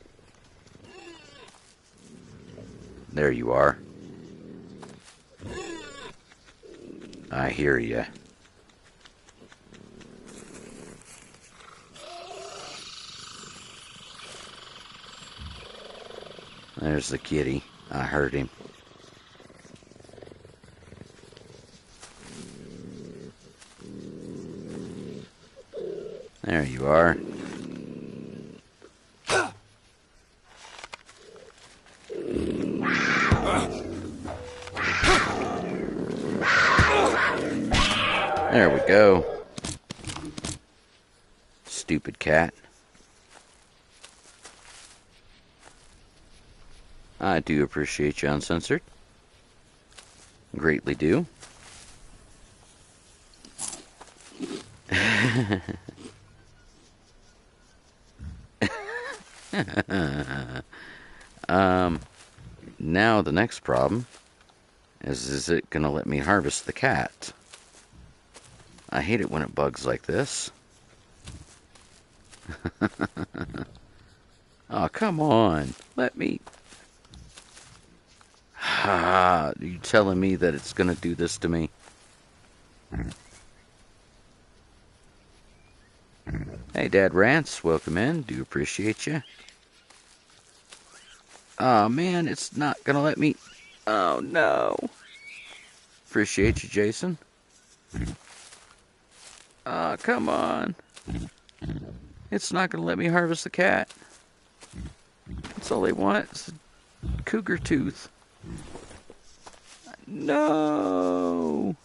[SPEAKER 1] There you are. I hear ya. There's the kitty. I heard him. There you are. There we go. Stupid cat. I do appreciate you, Uncensored. Greatly do. Now the next problem is it gonna let me harvest the cat? I hate it when it bugs like this. Oh, come on. Let me... Ah, are you telling me that it's gonna do this to me? Hey, Dad Rants, welcome in. Do appreciate you. Oh, man, it's not gonna let me... Oh, no. Appreciate you, Jason. Oh, come on. It's not gonna let me harvest the cat. That's all they want is a cougar tooth. No.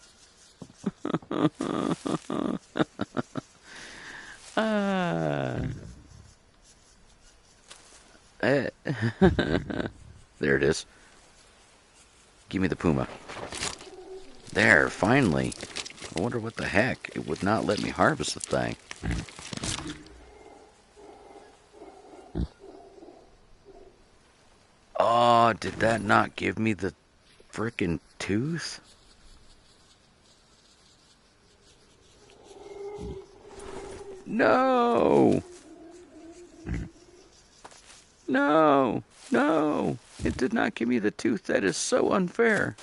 [SPEAKER 1] There it is. Give me the puma. There, finally. I wonder what the heck. It would not let me harvest the thing. Oh, did that not give me the frickin' tooth? No! No! No! It did not give me the tooth. That is so unfair.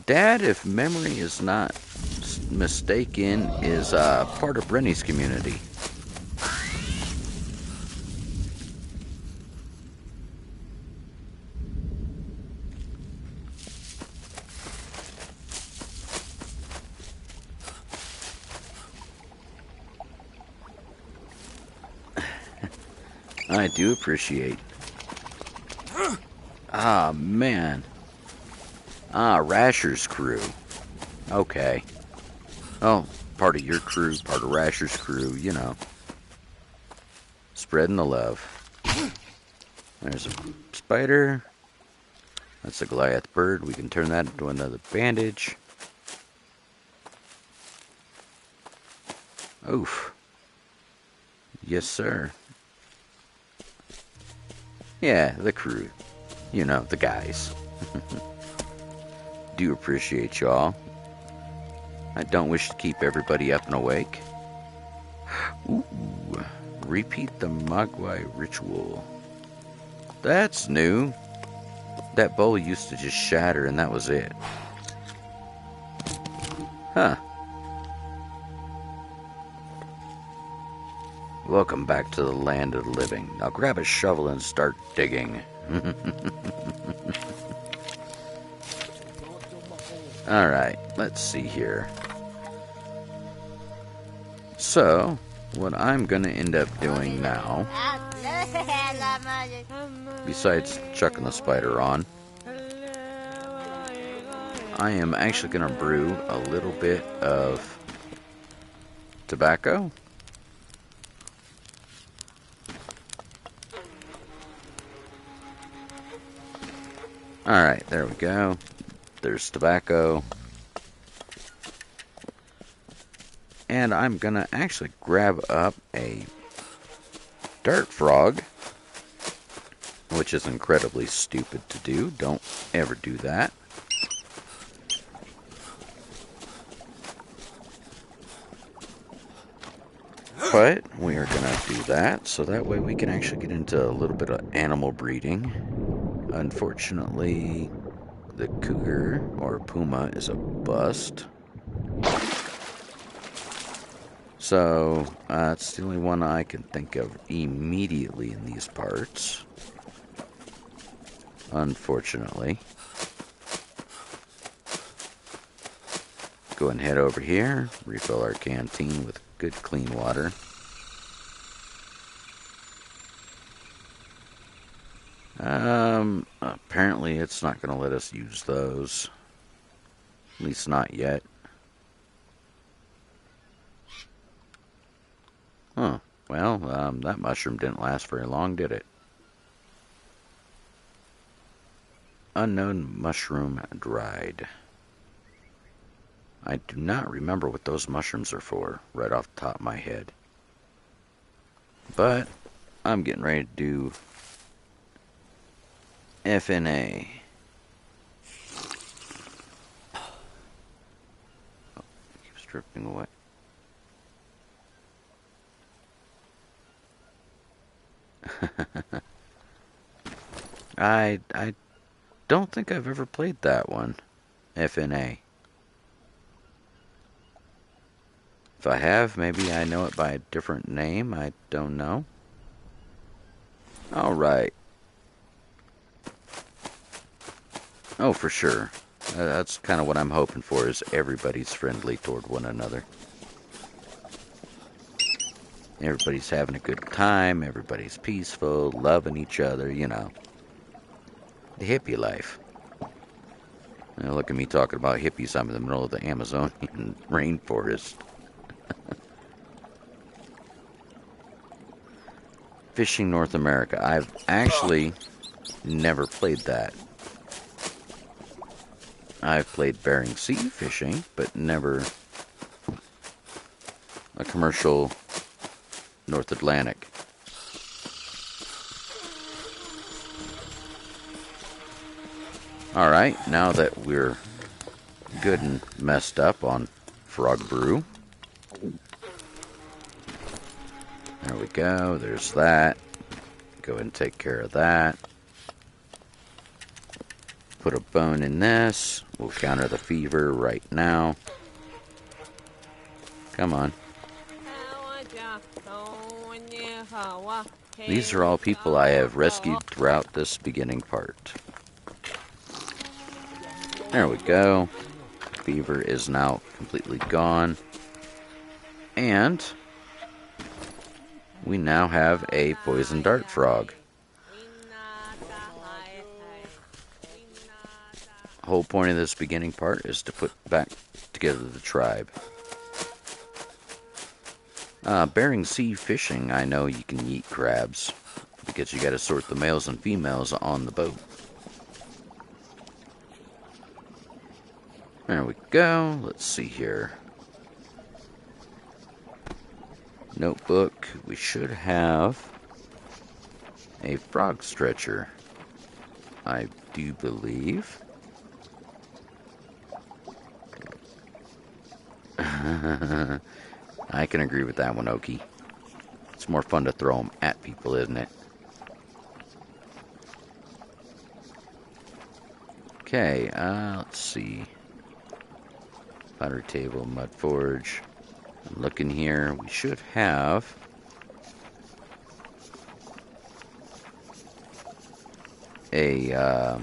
[SPEAKER 1] Dad, if memory is not mistaken, is part of Brenny's community. I do appreciate. Ah, man. Ah, Rasher's crew. Okay. Oh, part of your crew, part of Rasher's crew, you know. Spreading the love. There's a spider. That's a Goliath bird. We can turn that into another bandage. Oof. Yes, sir. Yeah, the crew. You know, the guys. Do appreciate y'all. I don't wish to keep everybody up and awake. Ooh. Repeat the Mogwai ritual. That's new. That bowl used to just shatter and that was it. Huh. Welcome back to the land of the living. Now grab a shovel and start digging. Alright, let's see here. So, what I'm going to end up doing now, besides chucking the spider on, I am actually going to brew a little bit of tobacco. Alright, there we go. There's tobacco. And I'm going to actually grab up a dart frog, which is incredibly stupid to do. Don't ever do that. But we are going to do that, so that way we can actually get into a little bit of animal breeding. Unfortunately, the cougar, or puma, is a bust. So, it's the only one I can think of immediately in these parts. Unfortunately. Go and head over here, refill our canteen with good clean water. Apparently it's not going to let us use those. At least not yet. Huh. Well, that mushroom didn't last very long, did it? Unknown mushroom dried. I do not remember what those mushrooms are for, right off the top of my head. But, I'm getting ready to do FNA. Oh, keeps drifting away. I don't think I've ever played that one. FNA. If I have, maybe I know it by a different name. I don't know. Alright. Oh, for sure. That's kind of what I'm hoping for, is everybody's friendly toward one another. Everybody's having a good time. Everybody's peaceful, loving each other, you know. The hippie life. Now look at me talking about hippies. I'm in the middle of the Amazonian rainforest. Fishing North America. I've actually never played that. I've played Bering Sea fishing, but never a commercial North Atlantic. Alright, now that we're good and messed up on frog brew. There we go, there's that. Go ahead and take care of that. Put a bone in this. We'll counter the fever right now. Come on. These are all people I have rescued throughout this beginning part. There we go. Fever is now completely gone. And we now have a poison dart frog. The whole point of this beginning part is to put back together the tribe. Bering Sea fishing, I know you can eat crabs, because you gotta sort the males and females on the boat. There we go. Let's see here. Notebook. We should have a frog stretcher, I do believe. I can agree with that one, Oki. It's more fun to throw them at people, isn't it? Okay, let's see. Pottery table, mud forge. I'm looking here. We should have a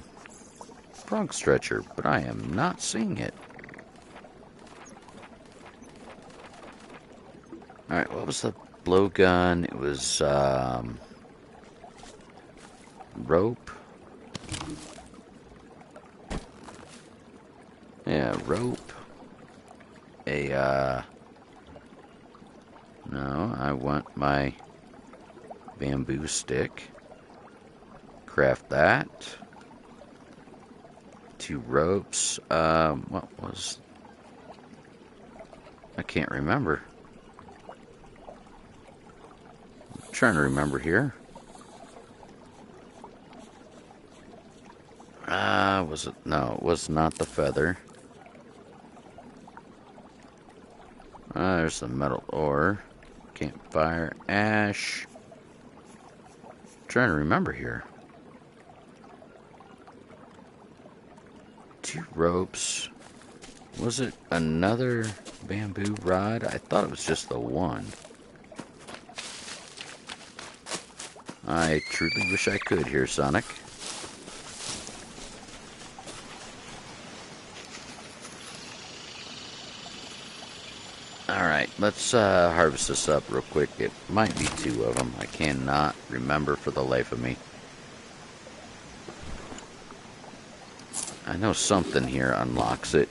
[SPEAKER 1] frog stretcher, but I am not seeing it. Alright, what was the blowgun? It was rope. Yeah, rope. No, I want my bamboo stick. Craft that. 2 ropes. What was... I can't remember. I'm trying to remember here. Was it? No, it was not the feather. There's the metal ore. Campfire, ash. I'm trying to remember here. 2 ropes. Was it another bamboo rod? I thought it was just the one. I truly wish I could here, Sonic. Alright, let's harvest this up real quick. It might be 2 of them. I cannot remember for the life of me. I know something here unlocks it.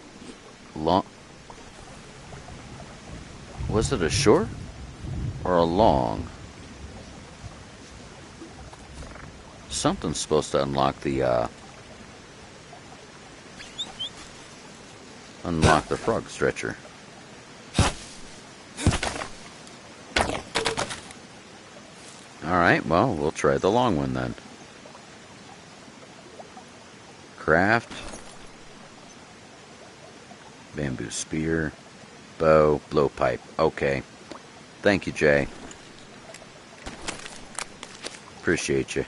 [SPEAKER 1] Was it a short or a long? Something's supposed to unlock the frog stretcher. Alright, well, we'll try the long one then. Craft. Bamboo spear. Bow. Blowpipe. Okay. Thank you, Jay. Appreciate you.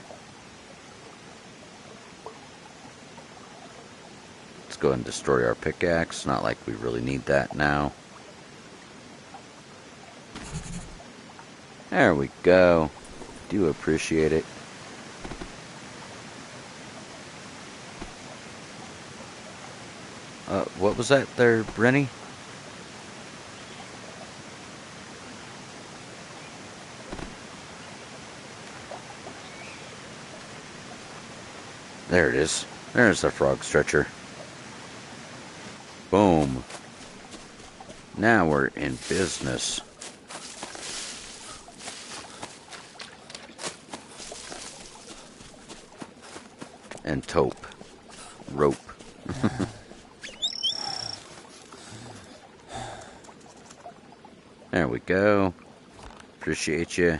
[SPEAKER 1] Let's go ahead and destroy our pickaxe. Not like we really need that now. There we go. Do appreciate it. What was that there, Brenny? There it is. There's the frog stretcher. Boom. Now we're in business. And taupe. Rope. There we go. Appreciate you.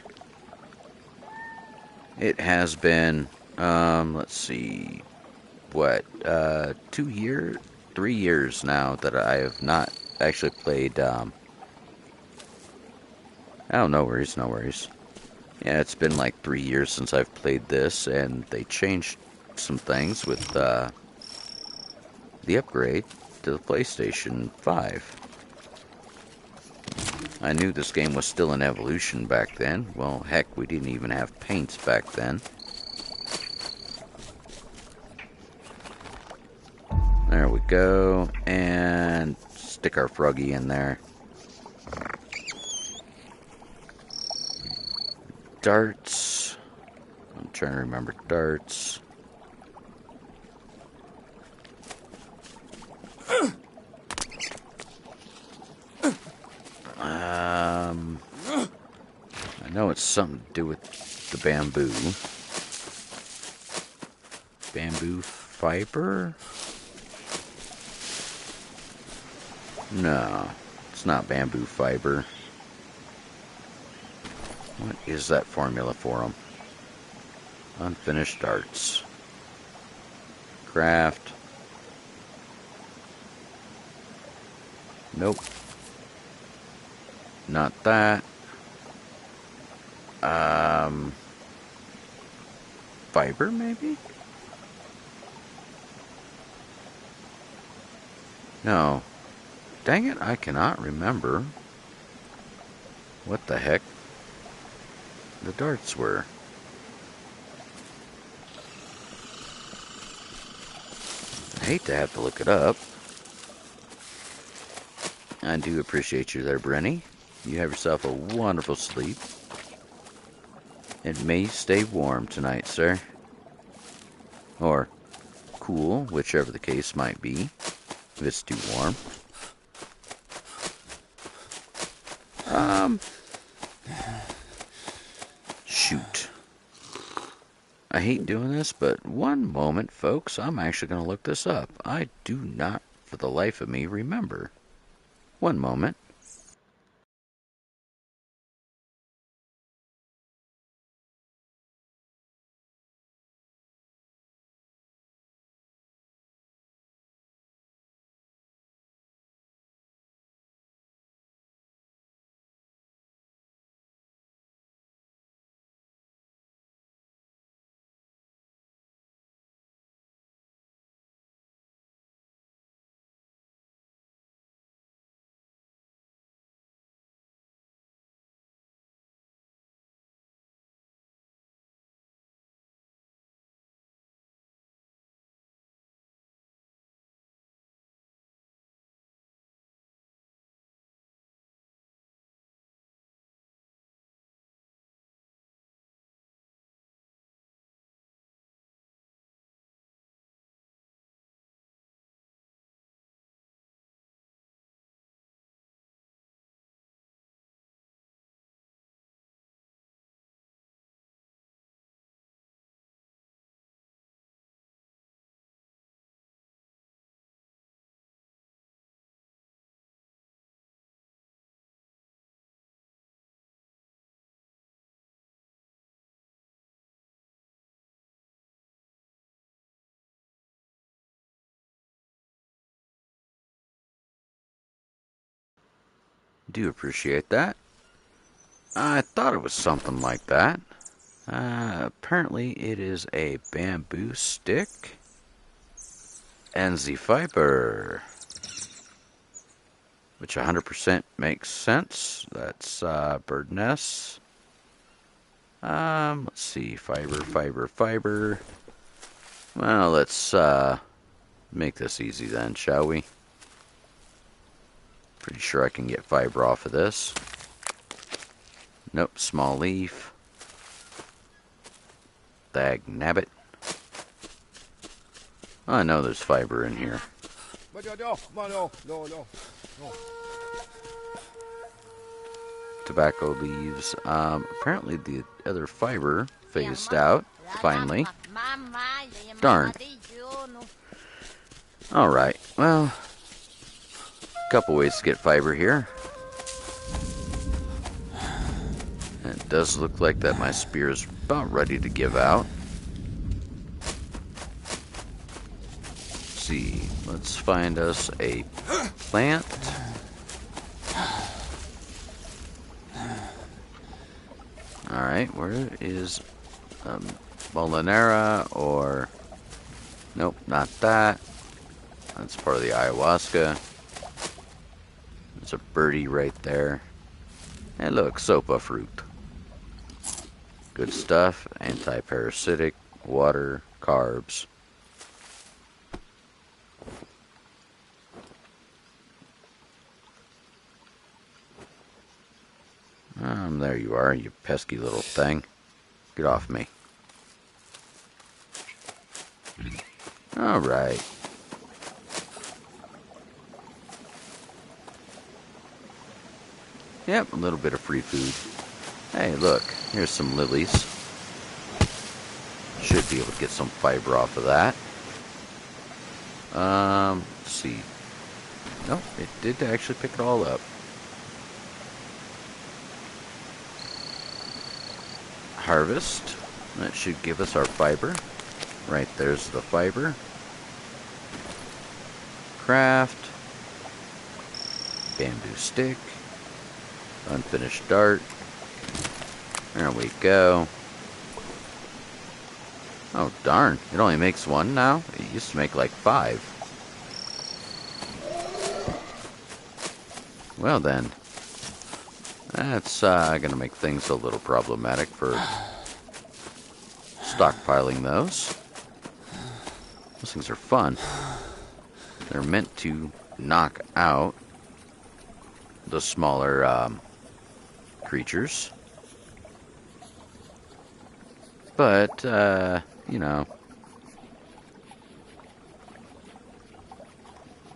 [SPEAKER 1] It has been, let's see, what, 2 years, 3 years now that I have not actually played, oh, no worries, no worries. Yeah, it's been like 3 years since I've played this, and they changed some things with, the upgrade to the PlayStation 5. I knew this game was still in evolution back then. Well, heck, we didn't even have paints back then. There we go. And stick our froggy in there. Darts. I'm trying to remember darts. know it's something to do with the bamboo. Bamboo fiber? No, it's not bamboo fiber. What is that formula for them? Unfinished arts. Craft. Nope. Not that. Fiber, maybe? No. Dang it, I cannot remember what the heck the darts were. I hate to have to look it up. I do appreciate you there, Brenny. You have yourself a wonderful sleep. It may stay warm tonight, sir. Or cool, whichever the case might be, if it's too warm. Shoot. I hate doing this, but one moment, folks, I'm actually going to look this up. I do not, for the life of me, remember. One moment. Do appreciate that. I thought it was something like that. Apparently it is a bamboo stick and the fiber, which 100% makes sense. That's bird nests. Let's see, fiber. Well, let's make this easy then, shall we? Pretty sure I can get fiber off of this. Nope, small leaf. Dag nabbit. I know there's fiber in here. Tobacco leaves. Apparently the other fiber phased out, finally. Darn. Alright, well, a couple ways to get fiber here. It does look like that my spear is about ready to give out. Let's see, let's find us a plant. Alright, where is Molinera or... Nope, not that. That's part of the ayahuasca. There's a birdie right there. And look, sopa fruit. Good stuff. Anti-parasitic, water, carbs. There you are, you pesky little thing. Get off me. Alright. Yep, a little bit of free food. Hey, look, here's some lilies. Should be able to get some fiber off of that. Let's see. Nope, it did actually pick it all up. Harvest. That should give us our fiber. Right, there's the fiber. Craft. Bamboo stick. Unfinished dart. There we go. Oh, darn. It only makes one now? It used to make like 5. Well then. That's going to make things a little problematic for stockpiling those. Those things are fun. They're meant to knock out the smaller creatures. But, you know.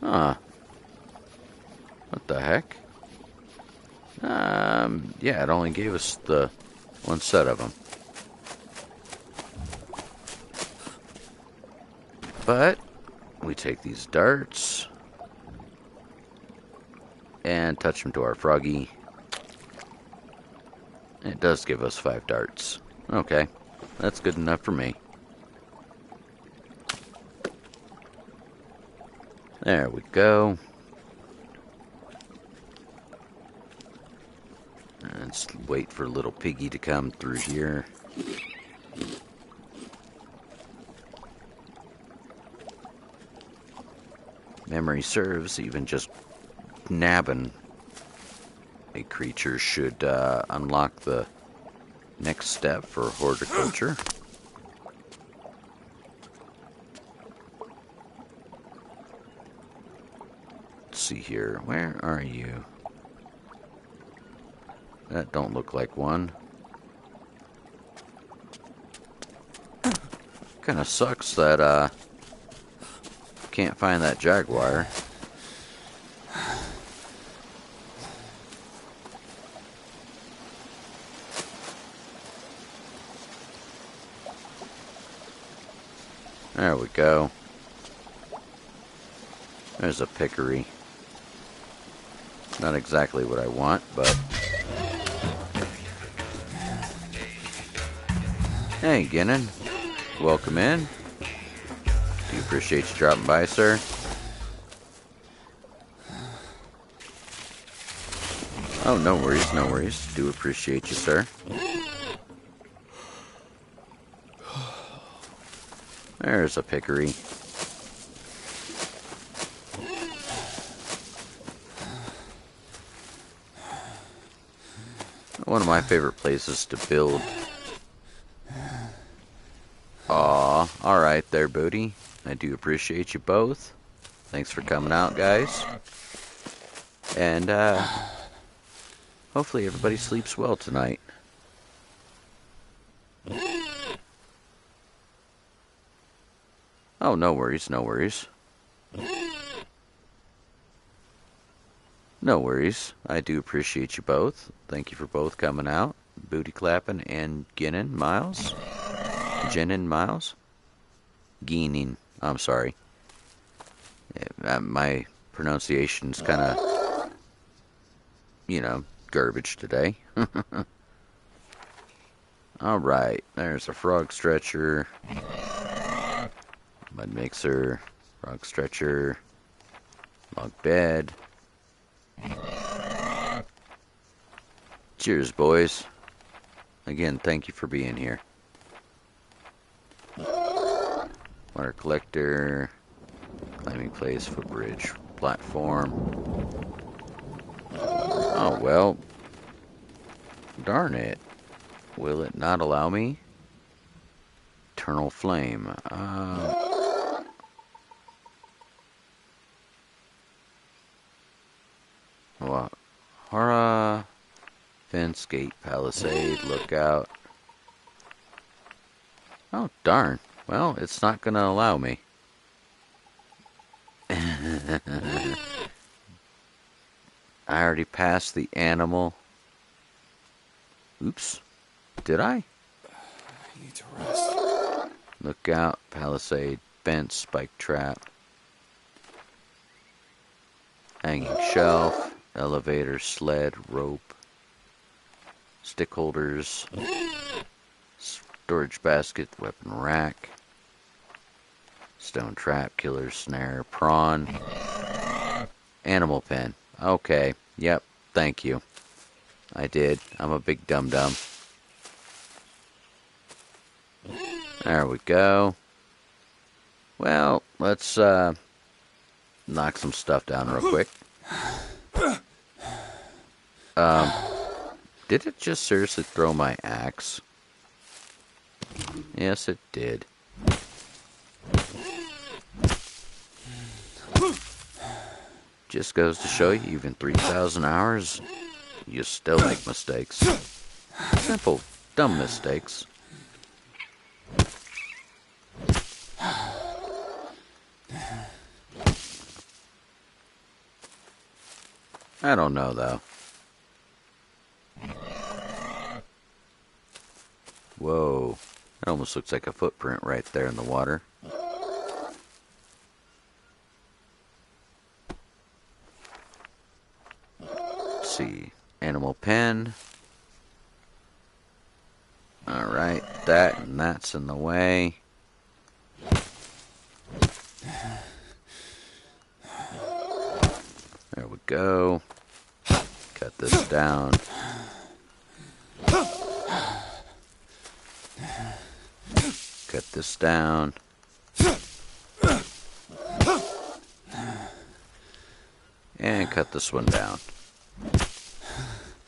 [SPEAKER 1] Huh. What the heck? Yeah, it only gave us the one set of them. But we take these darts and touch them to our froggy. It does give us 5 darts. Okay, that's good enough for me. There we go. Let's wait for little piggy to come through here. Memory serves, even just nabbing a creature should unlock the next step for horticulture. Let's see here. Where are you? That don't look like one. Kind of sucks that can't find that jaguar. There we go. There's a pickery. Not exactly what I want, but... Hey, Ginnon. Welcome in. Do appreciate you dropping by, sir. Oh, no worries, no worries. Do appreciate you, sir. There's a pickery. One of my favorite places to build. Aw, alright there, Booty. I do appreciate you both. Thanks for coming out, guys. And, hopefully everybody sleeps well tonight. Oh, no worries, no worries. No worries. I do appreciate you both. Thank you for both coming out. Booty clapping and Ginnin Miles. Jennin Miles? Geening. I'm sorry. My pronunciation's kind of, you know, garbage today. Alright, there's a frog stretcher. Mud mixer. Frog stretcher. Log bed. Cheers, boys. Again, thank you for being here. Water collector. Climbing place, footbridge, platform. Oh, well. Darn it. Will it not allow me? Eternal flame. What? Hara. Fence, gate, palisade, lookout. Oh, darn. Well, it's not going to allow me. I already passed the animal. Oops. Did I?
[SPEAKER 2] I need to rest.
[SPEAKER 1] Look out, palisade, bent spike trap, hanging shelf, elevator, sled, rope, stick holders, storage basket, weapon rack, stone trap, killer snare, prawn, animal pen. Okay, yep, thank you. I did. I'm a big dum-dum. There we go. Well, let's knock some stuff down real quick. Did it just seriously throw my axe? Yes, it did. Just goes to show you, even 3,000 hours, you still make mistakes. Simple, dumb mistakes. I don't know, though. Whoa. It almost looks like a footprint right there in the water. Let's see. Animal pen. Alright, that and that's in the way. There we go. Cut this down. Cut this down. And cut this one down.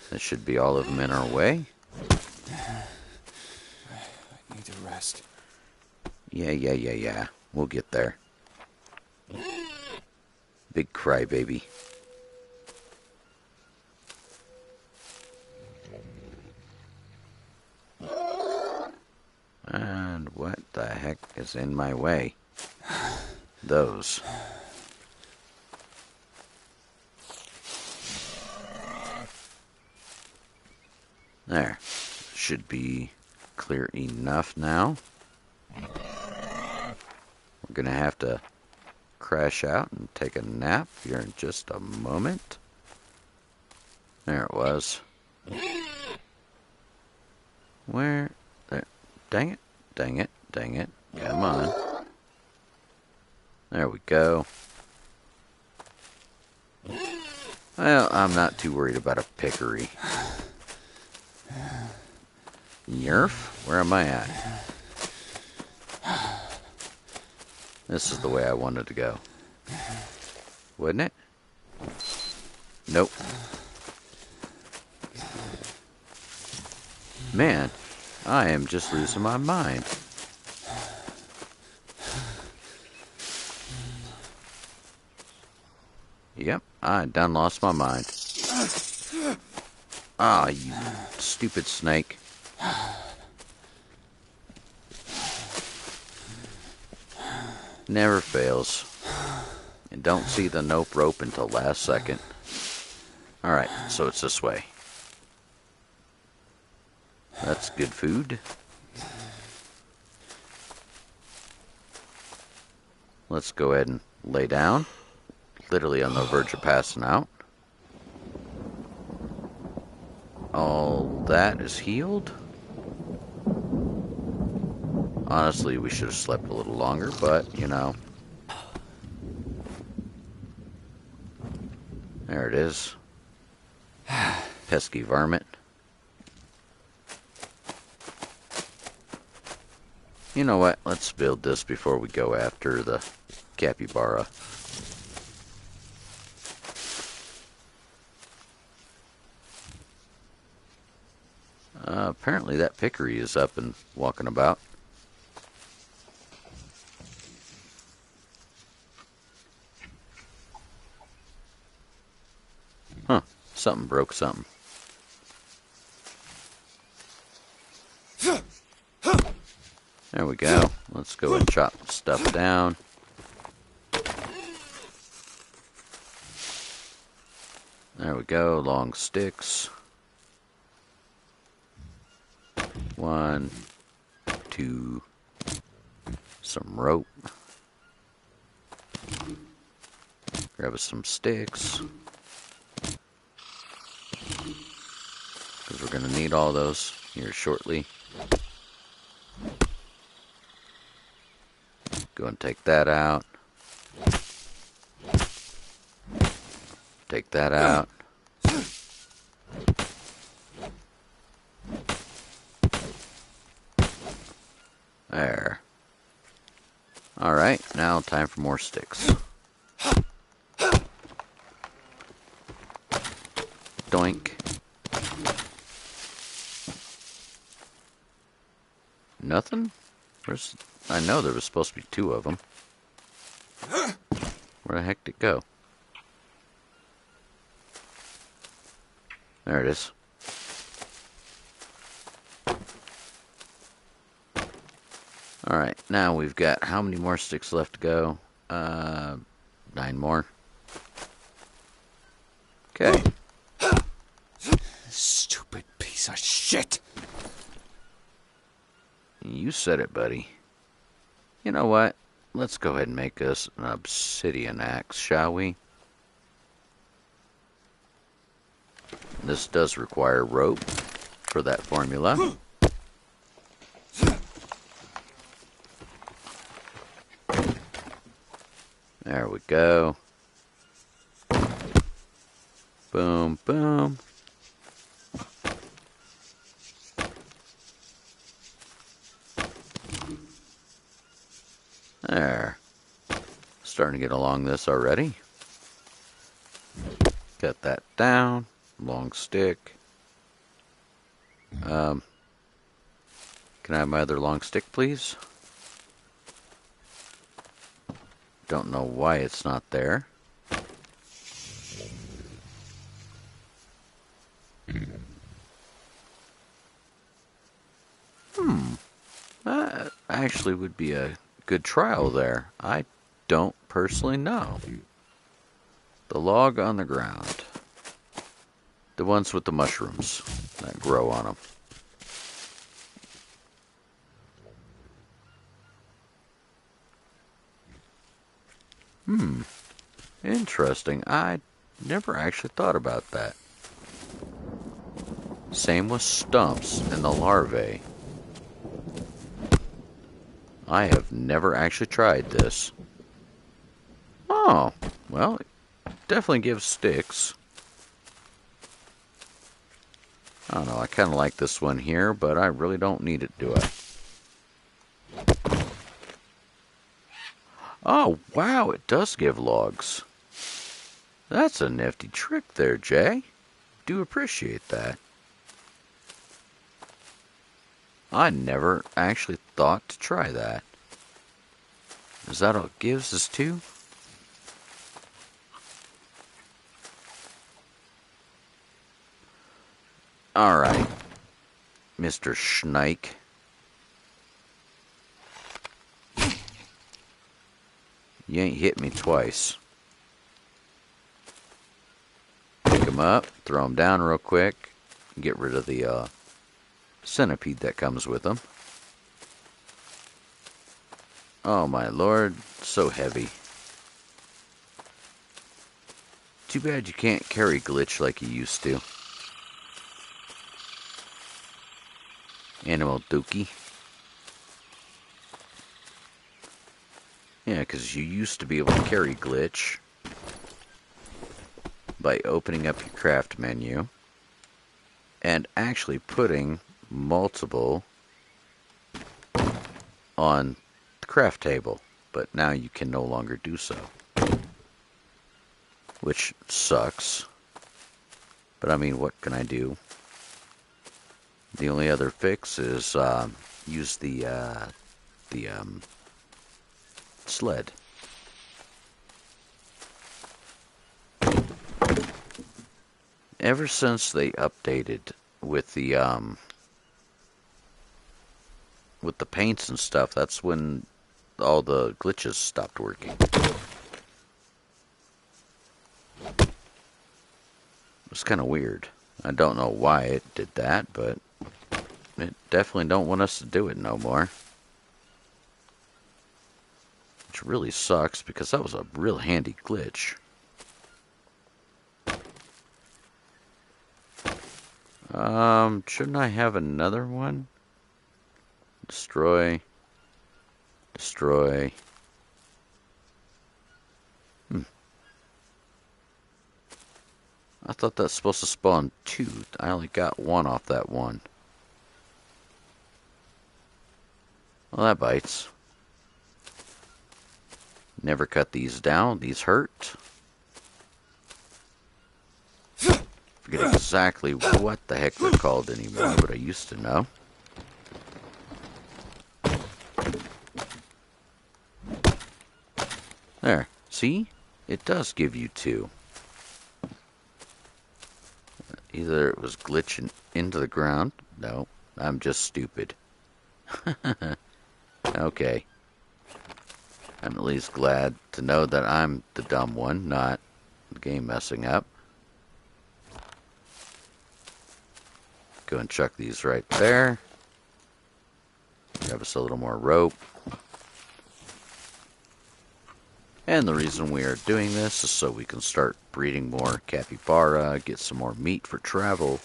[SPEAKER 1] That should be all of them in our way.
[SPEAKER 2] I need to rest.
[SPEAKER 1] Yeah. We'll get there. Big crybaby. And what the heck is in my way? Those. There. Should be clear enough now. We're gonna have to crash out and take a nap here in just a moment. There it was. Where? There. Dang it. Come on. There we go. Well, I'm not too worried about a pickery. Yerf? Where am I at? This is the way I wanted to go. Wouldn't it? Nope. Man, I am just losing my mind. Yep, I done lost my mind. Ah, you stupid snake. Never fails. And don't see the nope rope until last second. Alright, so it's this way. That's good food. Let's go ahead and lay down. Literally on the verge of passing out. All that is healed. Honestly, we should have slept a little longer, but, you know. There it is. Pesky varmint. You know what? Let's build this before we go after the capybara. Apparently that pickery is up and walking about. Huh, something broke something. There we go. Let's go and chop stuff down. There we go, long sticks. 1, 2, some rope. Grab us some sticks, because we're going to need all those here shortly. Go and take that out. Take that out. There. Alright, now time for more sticks. Doink. Nothing? I know there was supposed to be 2 of them. Where the heck did it go? There it is. Alright, now we've got how many more sticks left to go? 9 more. Okay.
[SPEAKER 2] Stupid piece of shit.
[SPEAKER 1] You said it, buddy. You know what? Let's go ahead and make us an obsidian axe, shall we? This does require rope for that formula. There we go. Boom, boom. There. Starting to get along this already. Cut that down. Long stick. Can I have my other long stick, please? Don't know why it's not there. That actually would be a good trial there. I don't personally know. The log on the ground. The ones with the mushrooms that grow on them. Interesting. I never actually thought about that. Same with stumps and the larvae. I have never actually tried this. Oh, well, it definitely gives sticks. I don't know, I kind of like this one here, but I really don't need it, do I? Oh, wow, it does give logs. That's a nifty trick there, Jay. Do appreciate that. I never actually thought to try that. Is that all it gives us too? Alright, Mr. Snake. You ain't hit me twice. Pick him up, throw him down real quick, get rid of the centipede that comes with them. Oh my lord, so heavy. Too bad you can't carry glitch like you used to. Animal dookie. Yeah, because you used to be able to carry glitch by opening up your craft menu and actually putting multiple on the craft table, but now you can no longer do so, which sucks. But I mean, what can I do? The only other fix is use the sled. Ever since they updated with the paints and stuff, that's when all the glitches stopped working. It's kind of weird. I don't know why it did that, but it definitely don't want us to do it no more. Which really sucks because that was a real handy glitch. Shouldn't I have another one? Destroy. Destroy. I thought that's supposed to spawn 2. I only got 1 off that one. Well, that bites. Never cut these down. These hurt. Forget exactly what the heck they're called anymore, but I used to know. There. See? It does give you 2. Either it was glitching into the ground. No, I'm just stupid. Okay. I'm at least glad to know that I'm the dumb one, not the game messing up. Go and chuck these right there. Grab us a little more rope. And the reason we are doing this is so we can start breeding more capybara, get some more meat for travel.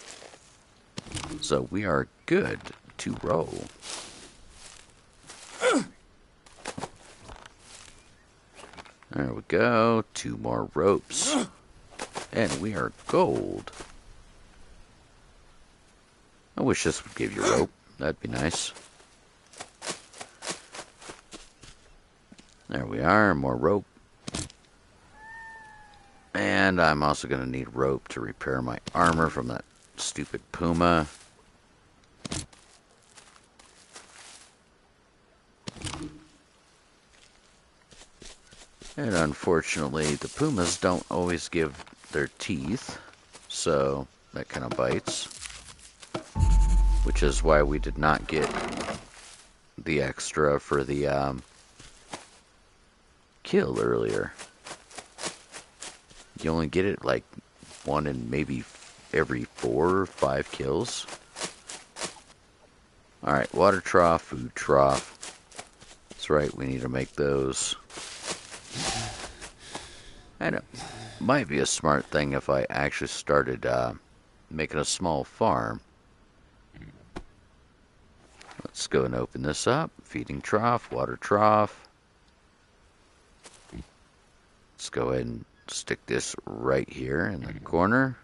[SPEAKER 1] So we are good to roll. There we go. 2 more ropes. And we are gold. I wish this would give you rope. That'd be nice. There we are. More rope. And I'm also going to need rope to repair my armor from that stupid puma. And unfortunately, the pumas don't always give their teeth, so that kind of bites. Which is why we did not get the extra for the kill earlier. You only get it like 1 in maybe every 4 or 5 kills. Alright, water trough, food trough. That's right, we need to make those. And it might be a smart thing if I actually started making a small farm. Let's go and open this up. Feeding trough, water trough. Let's go ahead and stick this right here in the corner.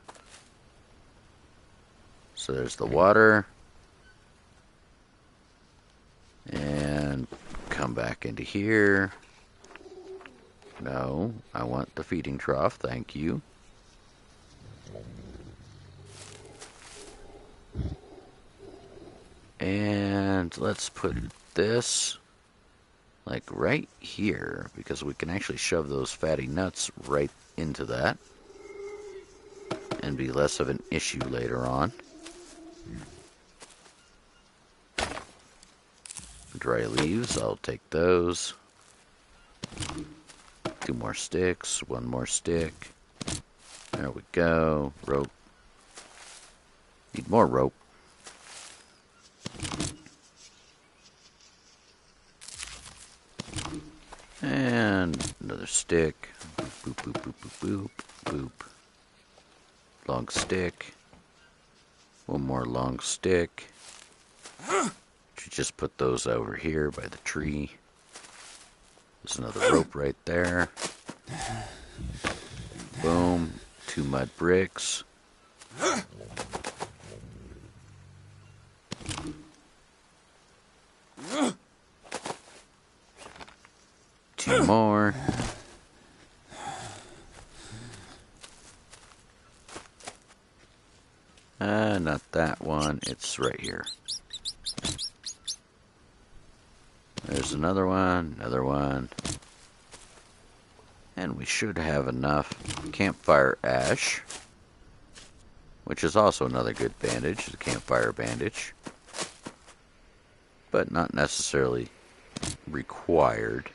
[SPEAKER 1] So there's the water. And come back into here. No, I want the feeding trough, thank you. And let's put this like right here, because we can actually shove those fatty nuts right into that and be less of an issue later on. Dry leaves, I'll take those. 2 more sticks, 1 more stick. There we go. Rope. Need more rope. And another stick. Boop, boop, boop, boop, boop, boop. Long stick. 1 more long stick. Should just put those over here by the tree. There's another rope right there. Boom. 2 mud bricks. Two more. Not that one. It's right here. There's another one. Another one. And we should have enough campfire ash, which is also another good bandage, the campfire bandage, but not necessarily required.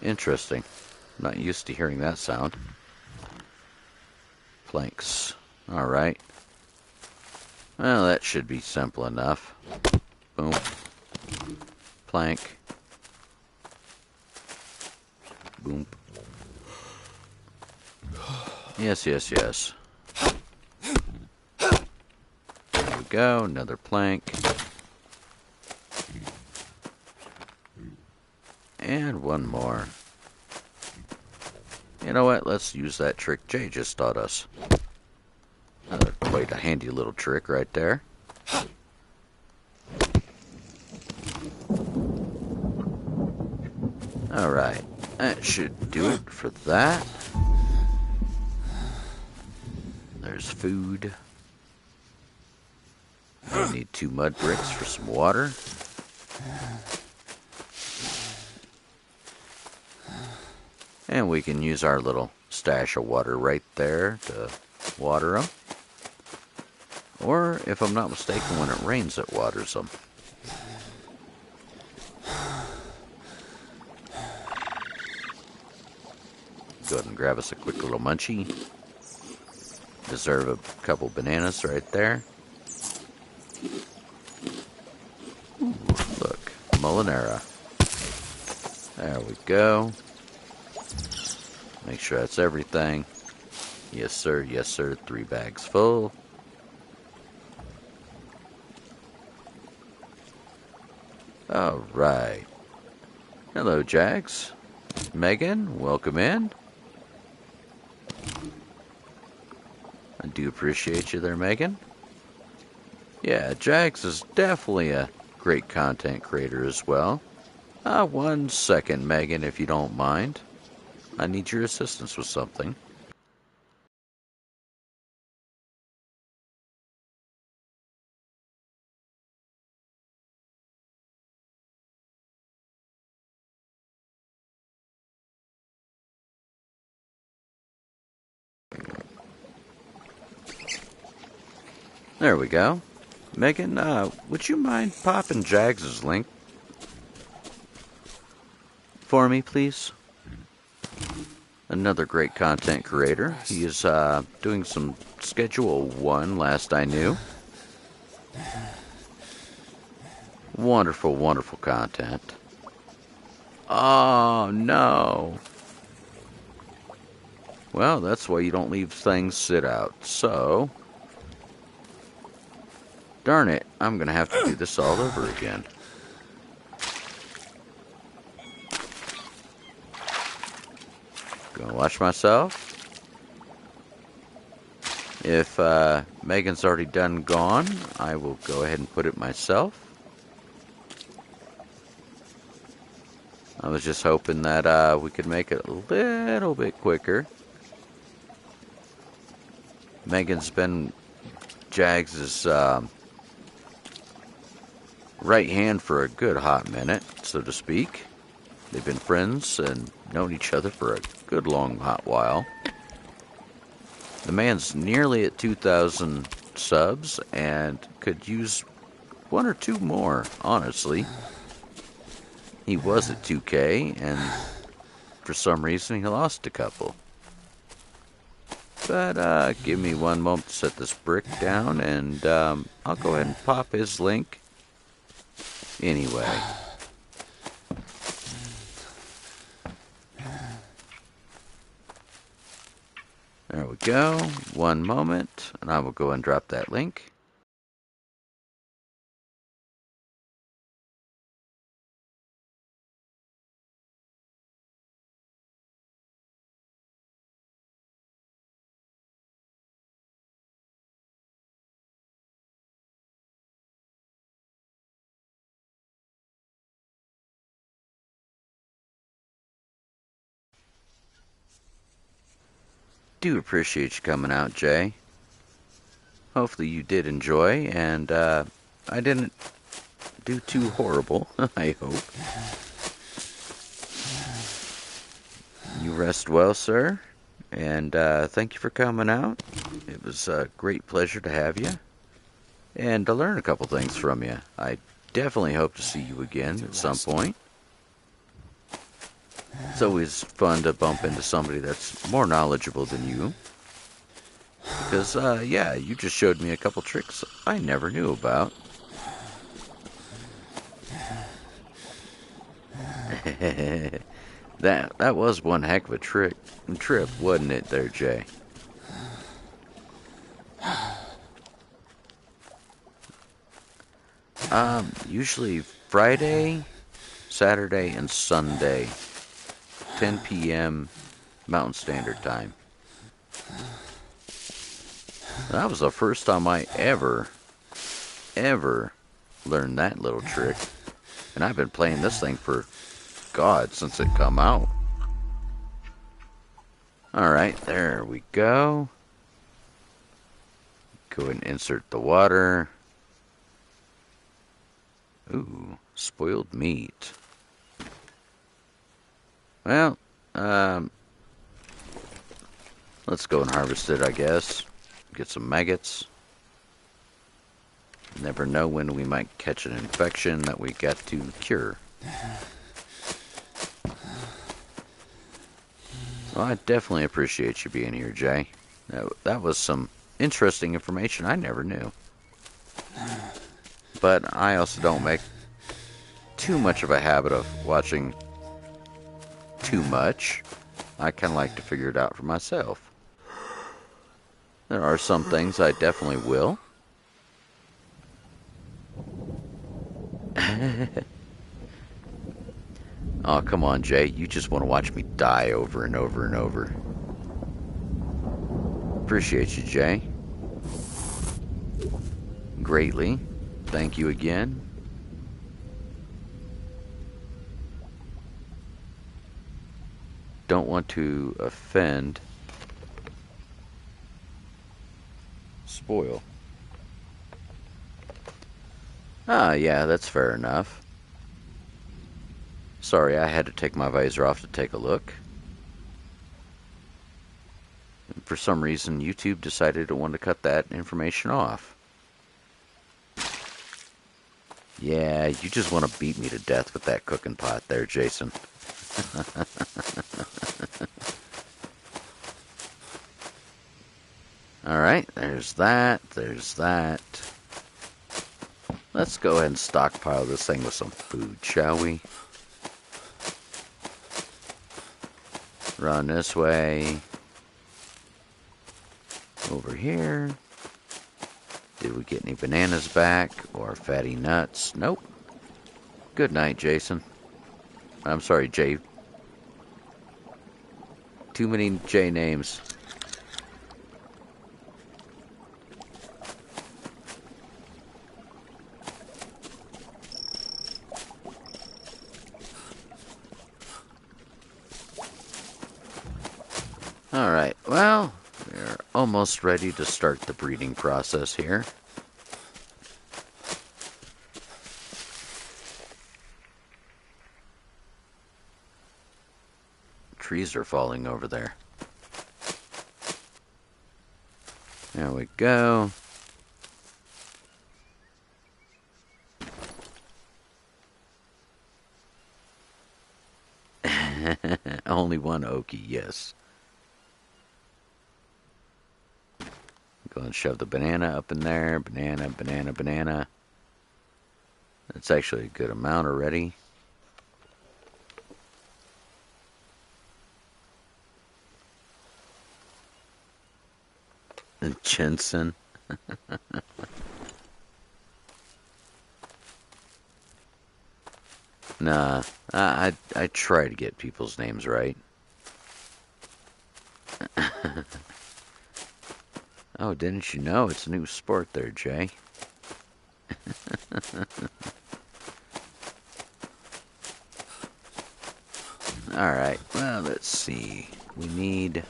[SPEAKER 1] Interesting. Not used to hearing that sound. Planks. Alright. Well, that should be simple enough. Boom. Plank. Boom. Yes, yes, yes. There we go. Another plank. And one more. You know what? Let's use that trick Jay just taught us. Quite a handy little trick right there. Alright. That should do it for that. There's food. I need 2 mud bricks for some water. And we can use our little stash of water right there to water them. Or, if I'm not mistaken, when it rains, it waters them. Go ahead and grab us a quick little munchie. Deserve a couple bananas right there. Ooh, look, Molinera. There we go. Make sure that's everything. Yes, sir. Yes, sir. 3 bags full. All right. Hello, Jags. Megan, welcome in. I do appreciate you there, Megan. Yeah, Jags is definitely a great content creator as well. 1 second, Megan, if you don't mind. I need your assistance with something. There we go. Megan, would you mind popping Jags' link for me, please? Another great content creator. He is doing some Schedule 1, last I knew. Wonderful, wonderful content. Oh, no. Well, that's why you don't leave things sit out. So, darn it, I'm going to have to do this all over again. Gonna watch myself. If Megan's already done gone, I will go ahead and put it myself. I was just hoping that we could make it a little bit quicker. Megan's been Jags' right hand for a good hot minute, so to speak. They've been friends and known each other for a good long hot while. The man's nearly at 2,000 subs and could use 1 or 2 more, honestly. He was at 2K and for some reason he lost a couple. But give me 1 moment to set this brick down and I'll go ahead and pop his link anyway. There we go. 1 moment, and I will go and drop that link. Do appreciate you coming out, Jay. Hopefully you did enjoy, and I didn't do too horrible, I hope. You rest well, sir, and thank you for coming out. It was a great pleasure to have you, and to learn a couple things from you. I definitely hope to see you again at some point. It's always fun to bump into somebody that's more knowledgeable than you. Because, yeah, you just showed me a couple tricks I never knew about. That was one heck of a trip, wasn't it there, Jay? Usually Friday, Saturday, and Sunday, 10 p.m. Mountain Standard Time. That was the first time I ever learned that little trick. And I've been playing this thing for, God, since it come out. Alright, there we go. Go ahead and insert the water. Ooh, spoiled meat. Well, let's go and harvest it, I guess. Get some maggots. Never know when we might catch an infection that we got to cure. Well, I definitely appreciate you being here, Jay. That was some interesting information I never knew. But I also don't make too much of a habit of watching too much. I kind of like to figure it out for myself. There are some things I definitely will. Oh, come on, Jay. You just want to watch me die over and over and over. Appreciate you, Jay. Greatly. Thank you again. Don't want to offend. Spoil. Ah, yeah, that's fair enough. Sorry, I had to take my visor off to take a look. For some reason, YouTube decided it wanted to cut that information off. Yeah, you just want to beat me to death with that cooking pot there, Jason. Alright, there's that, there's that. Let's go ahead and stockpile this thing with some food, shall we? Run this way. Over here. Did we get any bananas back or fatty nuts? Nope. Good night, Jason. I'm sorry, Jay. Too many J names. Alright, well, we're almost ready to start the breeding process here. Trees are falling over there. There we go. Only one Okie, yes. Go and shove the banana up in there. Banana, banana, banana. That's actually a good amount already. Jensen. Nah, I try to get people's names right. Oh, didn't you know? It's a new sport there, Jay. Alright, well, let's see. We need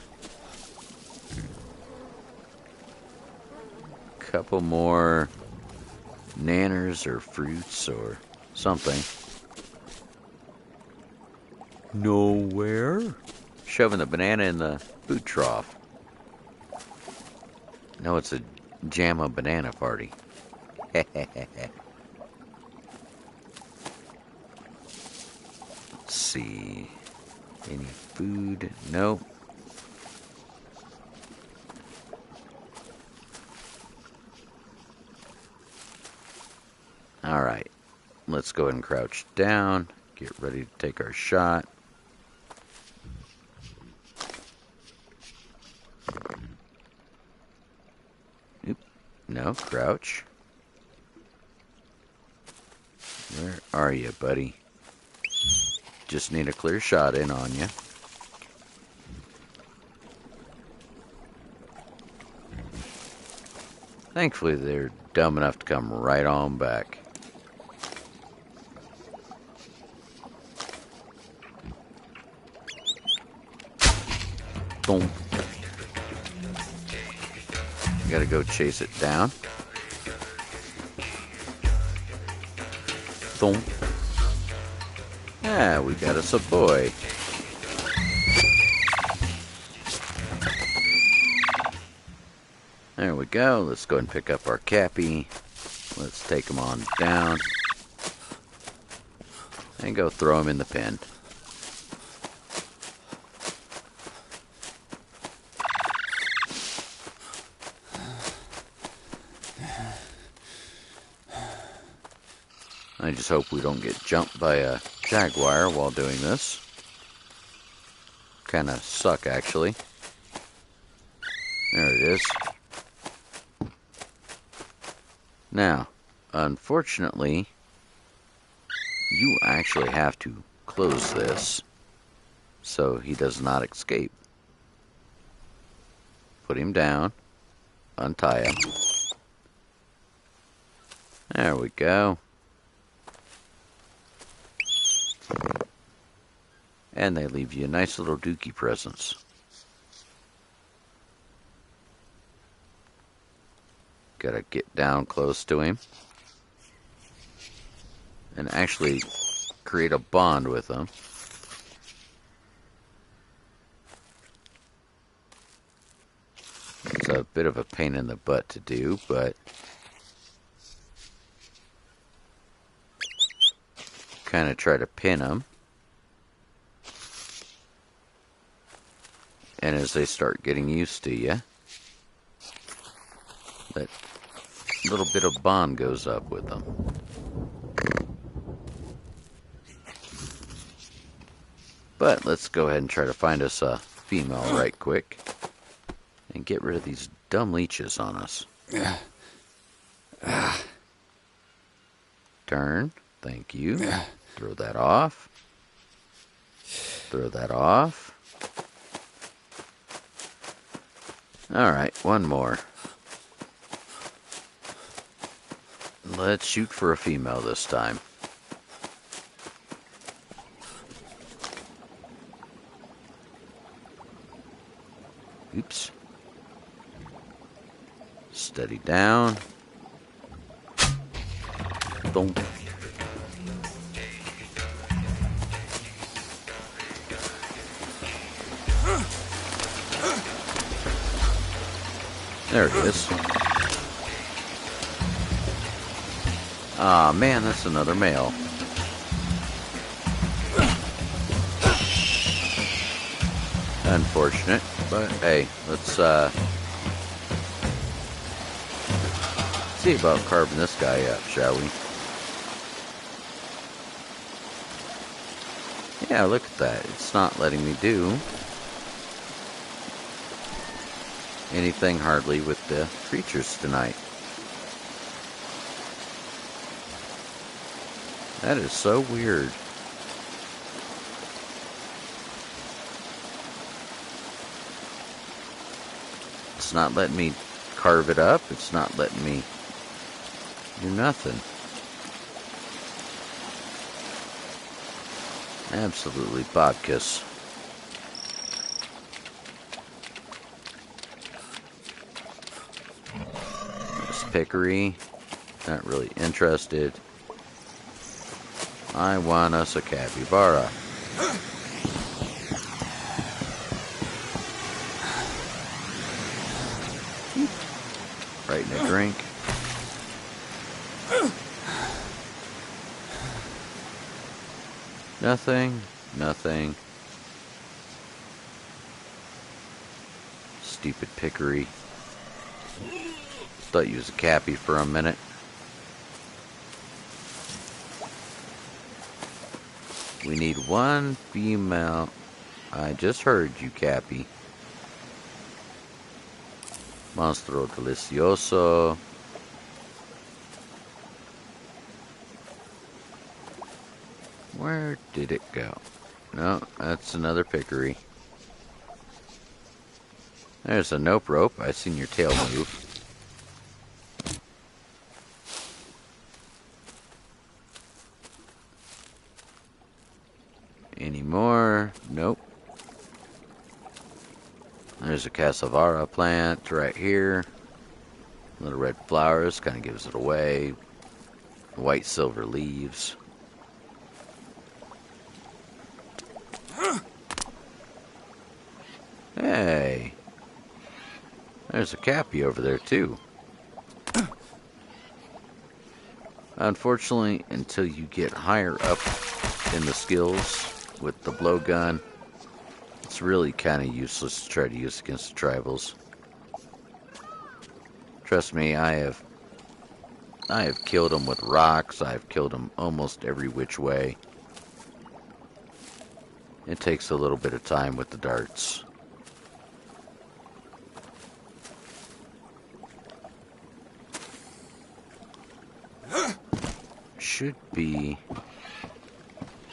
[SPEAKER 1] a couple more nanners or fruits or something. Nowhere? Shoving the banana in the food trough. No, it's a Jamma banana party. Let's see. Any food? Nope. Alright. Let's go ahead and crouch down. Get ready to take our shot. Oop. No, crouch. Where are you, buddy? Just need a clear shot in on you. Thankfully, they're dumb enough to come right on back. Boom. Gotta go chase it down. Boom. Ah, we got us a boy. There we go. Let's go and pick up our Cappy. Let's take him on down. And go throw him in the pen. I just hope we don't get jumped by a jaguar while doing this. Kinda suck, actually. There it is. Now, unfortunately, you actually have to close this so he does not escape. Put him down. Untie him. There we go. And they leave you nice little dookie presents. Gotta get down close to him. And actually create a bond with him. It's a bit of a pain in the butt to do, but kind of try to pin them. And as they start getting used to you, that little bit of bond goes up with them. But let's go ahead and try to find us a female right quick and get rid of these dumb leeches on us. Turn. Thank you. Throw that off. Throw that off. Alright, one more. Let's shoot for a female this time. Oops. Steady down. Boom. There it is. Ah, man, that's another male. Unfortunate, but hey, let's see about carving this guy up, shall we? Yeah, look at that. It's not letting me do anything hardly with the creatures tonight. That is so weird. It's not letting me carve it up. It's not letting me do nothing. Absolutely bodkus. This Pickery, not really interested. I want us a capybara. Right in a drink. Nothing, nothing, stupid pickery. Thought you was a Cappy for a minute. We need one female. I just heard you, Cappy. Monstro delicioso. Where did it go? No, that's another pickery. There's a nope rope. I seen your tail move. Any more? Nope. There's a Casavara plant right here. Little red flowers, kind of gives it away. White silver leaves. Hey. There's a Cappy over there too. Unfortunately, until you get higher up in the skills with the blowgun, it's really kind of useless to try to use against the tribals. Trust me, I have killed them with rocks. I've killed them almost every which way. It takes a little bit of time with the darts. Should be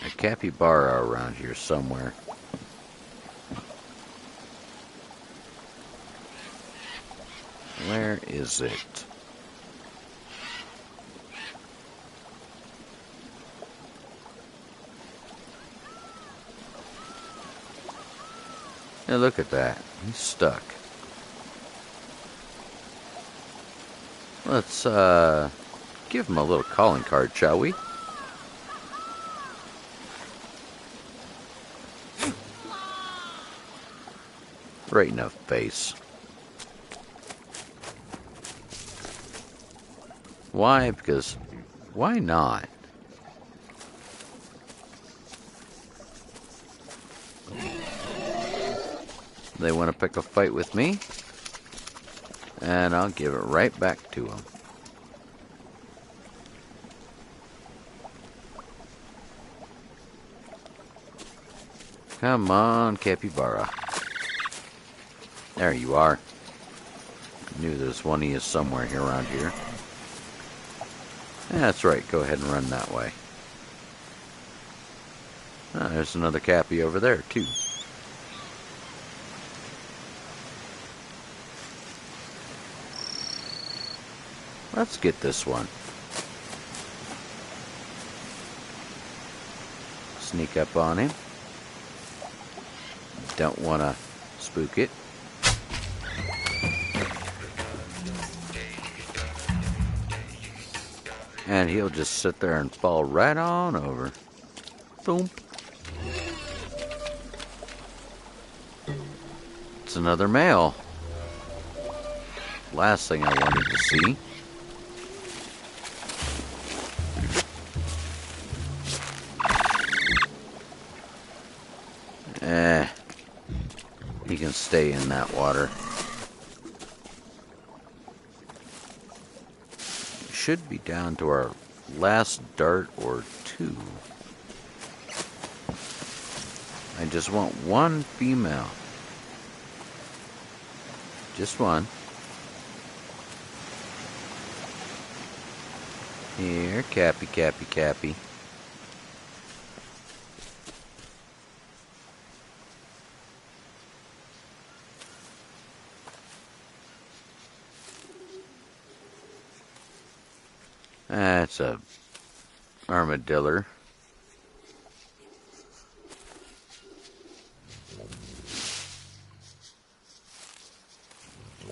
[SPEAKER 1] a capybara around here somewhere. Where is it? Hey, look at that. He's stuck. Let's give him a little calling card, shall we? Right in the face. Why? Because why not? They want to pick a fight with me, and I'll give it right back to them. Come on, capybara. There you are. I knew there's one of you somewhere here around here. Yeah, that's right. Go ahead and run that way. Ah, there's another Cappy over there, too. Let's get this one. Sneak up on him. Don't want to spook it. And he'll just sit there and fall right on over. Boom. It's another male. Last thing I wanted to see. He can stay in that water. Should be down to our last dart or two. I just want one female. Just one. Here, Cappy, Cappy, Cappy. That's a armadillo.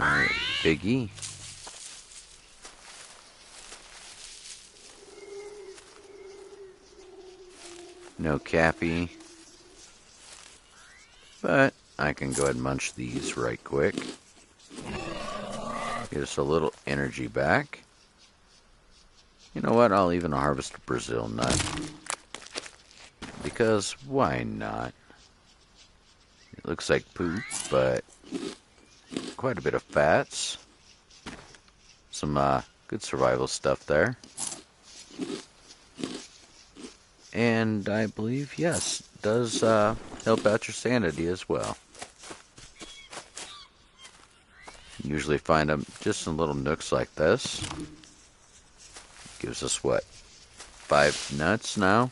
[SPEAKER 1] Alright, piggy. No Cappy. But I can go ahead and munch these right quick. Get us a little energy back. You know what? I'll even harvest a Brazil nut. Because why not? It looks like poop, but quite a bit of fats. Some good survival stuff there. And I believe, yes, does help out your sanity as well. You usually find them just in little nooks like this. Gives us, what, 5 nuts now?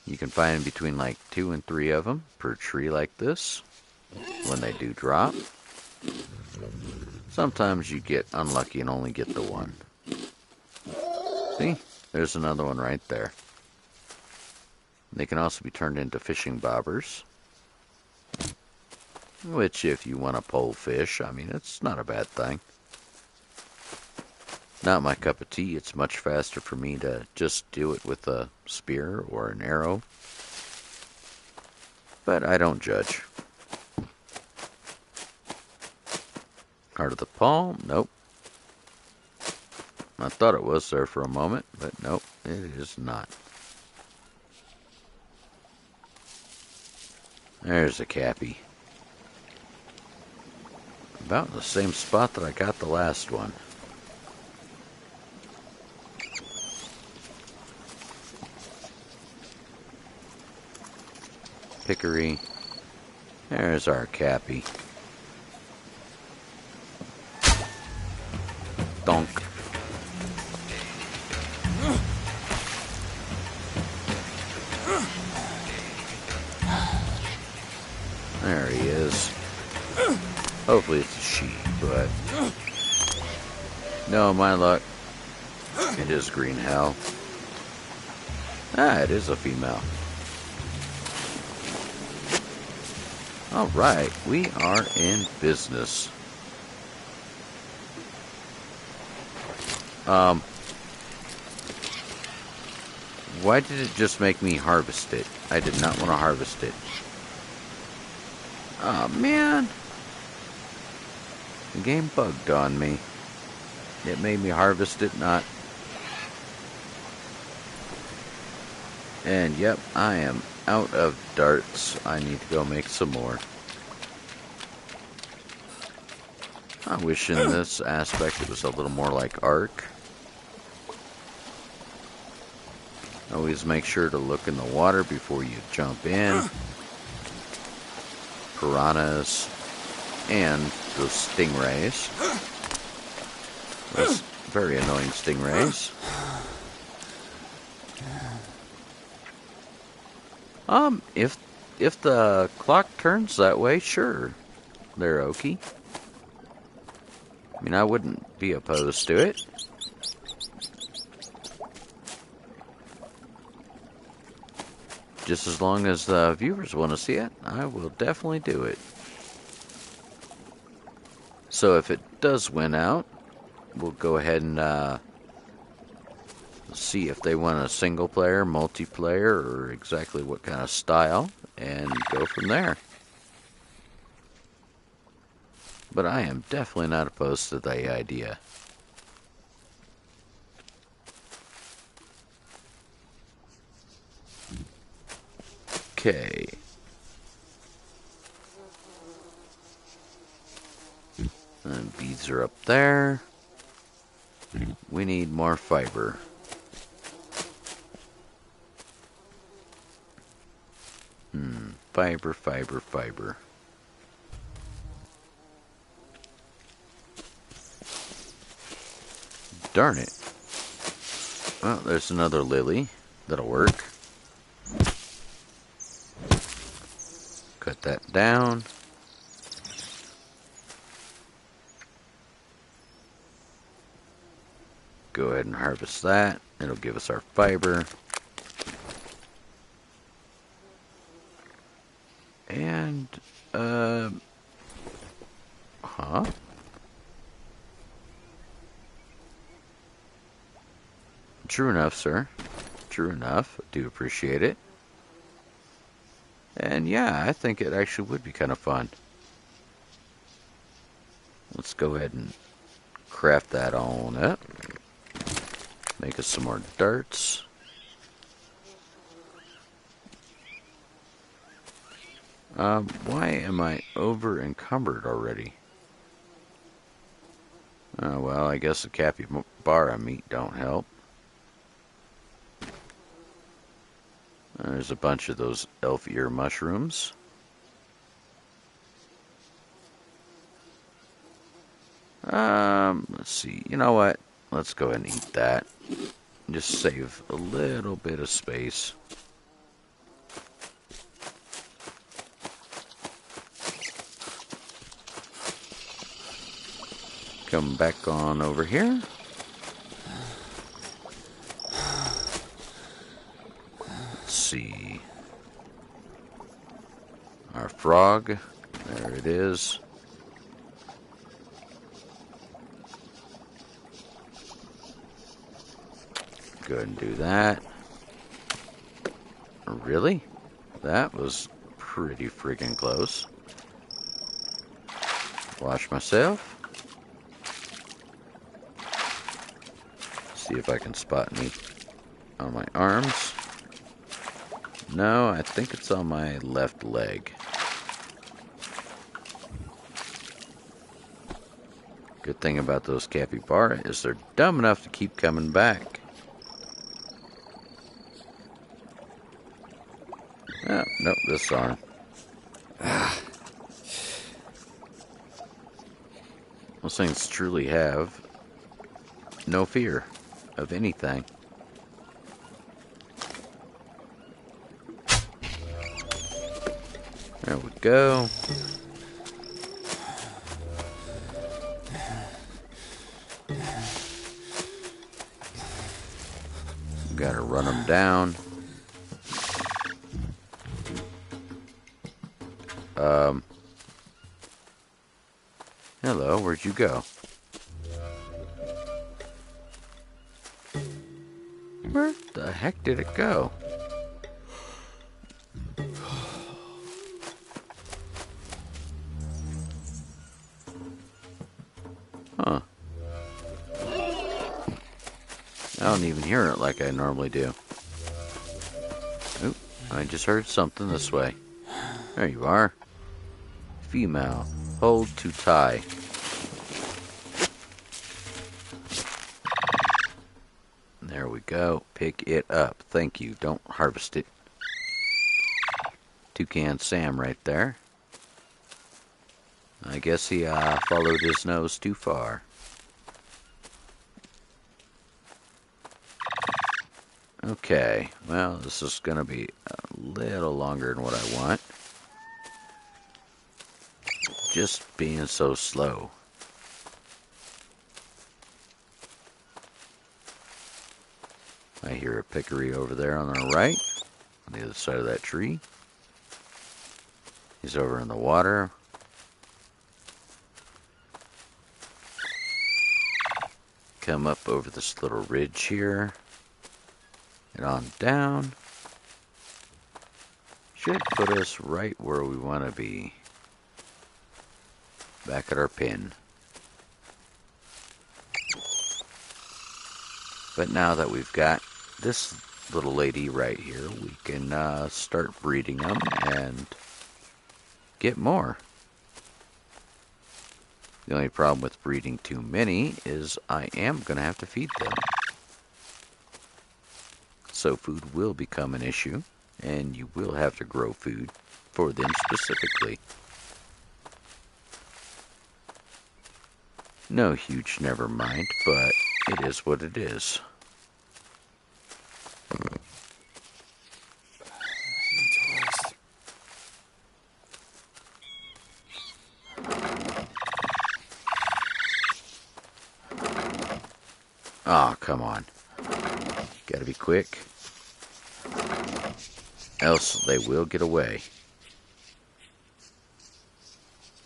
[SPEAKER 1] You can find between like 2 and 3 of them per tree like this when they do drop. Sometimes you get unlucky and only get the one. See? There's another one right there. They can also be turned into fishing bobbers. Which, if you want to pole fish, I mean, it's not a bad thing. Not my cup of tea. It's much faster for me to just do it with a spear or an arrow. But I don't judge. Heart of the palm? Nope. I thought it was there for a moment, but nope, it is not. There's a cappy. About the same spot that I got the last one. Hickory. There's our cappy. Donk. There he is. Hopefully it's a she, but no, my luck. It is green hell. Ah, it is a female. Alright, we are in business. Why did it just make me harvest it? I did not want to harvest it. Oh man. The game bugged on me. It made me harvest it, not. And yep, I am out of darts. I need to go make some more. I wish in this aspect it was a little more like Ark. Always make sure to look in the water before you jump in. Piranhas and those stingrays. Those very annoying stingrays. If the clock turns that way, sure, they're okie. I mean, I wouldn't be opposed to it. Just as long as the viewers want to see it, I will definitely do it. So if it does win out, we'll go ahead and see if they want a single player, multiplayer, or exactly what kind of style, and go from there. But I am definitely not opposed to the idea. Okay. And beads are up there. We need more fiber. Fiber, fiber, fiber. Darn it. Well, there's another lily. That'll work. Cut that down. Go ahead and harvest that. It'll give us our fiber. And, True enough, sir. True enough. I do appreciate it. And yeah, I think it actually would be kind of fun. Let's go ahead and craft that on up. Make us some more darts. Why am I over encumbered already? Well, I guess the capybara meat don't help. There's a bunch of those elf ear mushrooms. Let's see. You know what? Let's go ahead and eat that. Just save a little bit of space. Come back on over here. Let's see. Our frog. There it is. Go ahead and do that. Really? That was pretty friggin' close. Wash myself. See if I can spot me on my arms. No, I think it's on my left leg. Good thing about those capybara is they're dumb enough to keep coming back. Oh, nope, this arm. Those things truly have no fear of anything. There we go. Gotta run them down. Hello, where'd you go? Where the heck did it go? Huh. I don't even hear it like I normally do. Oop, I just heard something this way. There you are. Female. Hold to tie. There we go. Pick it up. Thank you. Don't harvest it. Toucan Sam right there. I guess he followed his nose too far. Okay. Well, this is going to be a little longer than what I want. Just being so slow. I hear a peccary over there on the right, on the other side of that tree. He's over in the water. Come up over this little ridge here. And on down. Should put us right where we want to be. Back at our pen. But now that we've got this little lady right here, we can start breeding them and get more. The only problem with breeding too many is I am going to have to feed them. So food will become an issue, and you will have to grow food for them specifically. No huge never mind, but it is what it is. Ah, oh, come on. Gotta be quick. Else they will get away.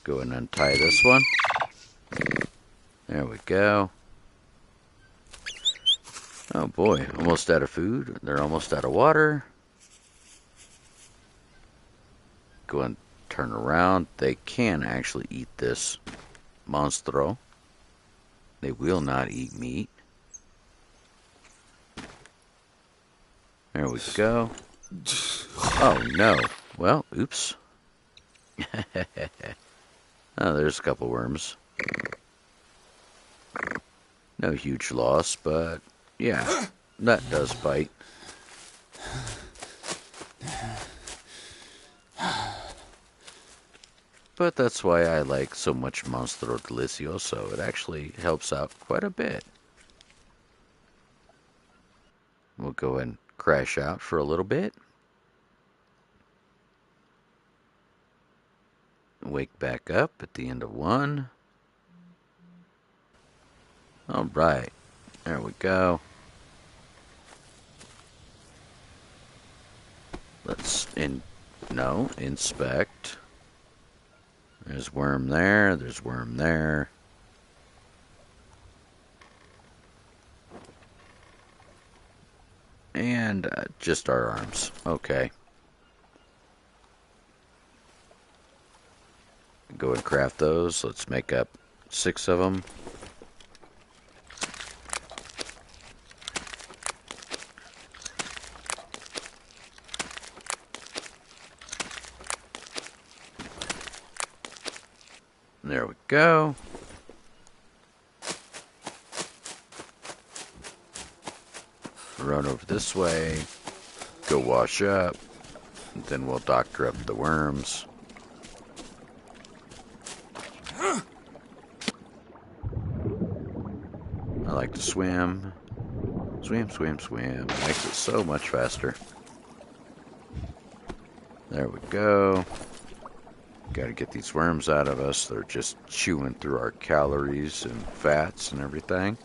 [SPEAKER 1] Go and untie this one. There we go. Oh boy, almost out of food. They're almost out of water. Go and turn around. They can actually eat this monstro. They will not eat meat. There we go. Oh no. Well, oops. Oh, there's a couple worms. No huge loss, but yeah, that does bite. But that's why I like so much Monstro Delicioso. It actually helps out quite a bit. We'll go and crash out for a little bit. Wake back up at the end of one. Alright, there we go. Let's inspect. There's worm there, there's worm there. And just our arms. Okay. Go and craft those. Let's make up 6 of them. There we go. Run over this way. Go wash up. Then we'll doctor up the worms. I like to swim. Swim, swim, swim. Makes it so much faster. There we go. Got to get these worms out of us. They're just chewing through our calories and fats and everything.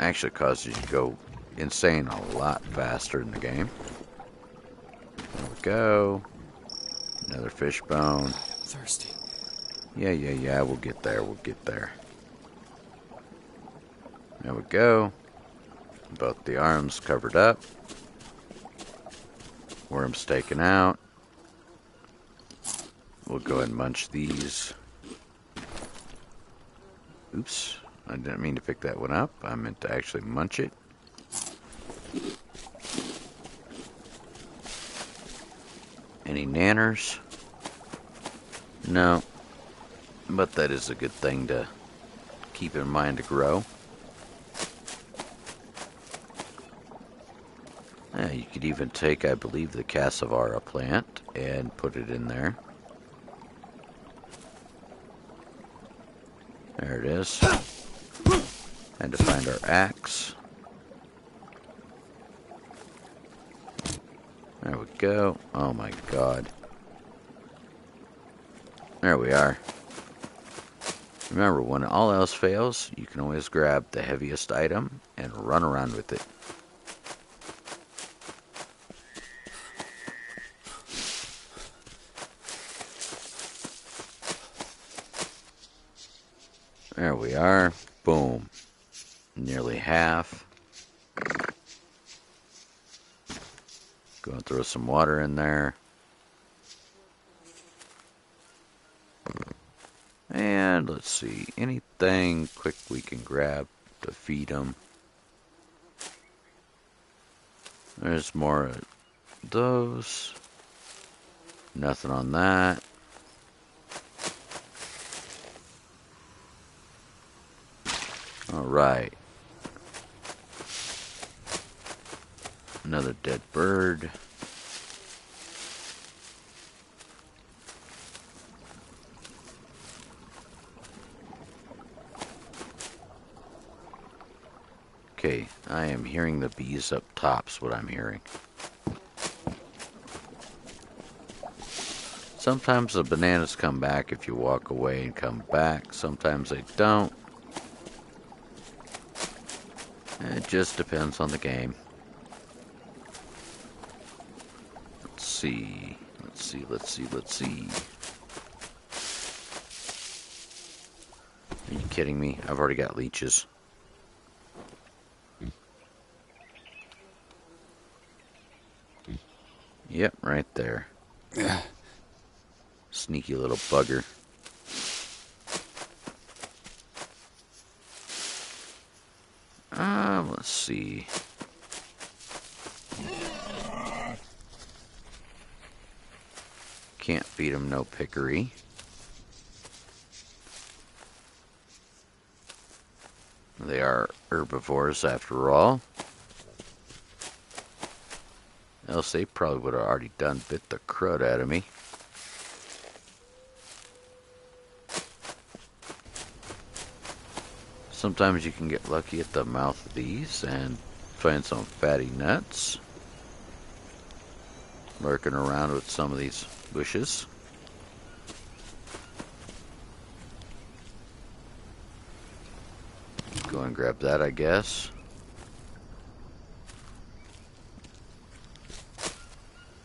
[SPEAKER 1] Actually causes you to go insane a lot faster in the game. There we go. Another fish bone.
[SPEAKER 2] I'm thirsty.
[SPEAKER 1] Yeah, we'll get there, we'll get there. There we go. Both the arms covered up. Worms taken out. We'll go ahead and munch these. Oops, I didn't mean to pick that one up. I meant to actually munch it. Any nanners? No. But that is a good thing to keep in mind to grow. You could even take, I believe, the Cassavara plant and put it in there. There it is. And to find our axe. There we go. Oh my god. There we are. Remember, when all else fails, you can always grab the heaviest item and run around with it. There we are. Boom. Nearly half. Go and throw some water in there. And let's see, anything quick we can grab to feed them. There's more of those. Nothing on that. Alright. Another dead bird. Okay, I am hearing the bees up top's what I'm hearing. Sometimes the bananas come back if you walk away and come back. Sometimes they don't. It just depends on the game. Let's see. Are you kidding me? I've already got leeches. Yep, right there. Sneaky little bugger. Let's see. Can't feed them no pickery. They are herbivores after all. Else they probably would have already done bit the crud out of me. Sometimes you can get lucky at the mouth of these and find some fatty nuts lurking around with some of these bushes. Go and grab that, I guess.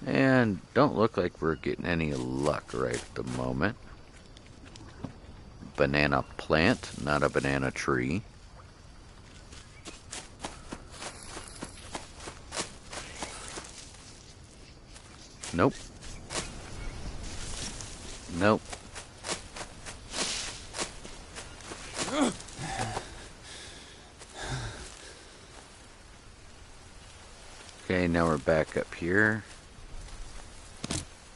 [SPEAKER 1] And don't look like we're getting any luck right at the moment. Banana plant, not a banana tree. Nope. Nope. Okay, now we're back up here.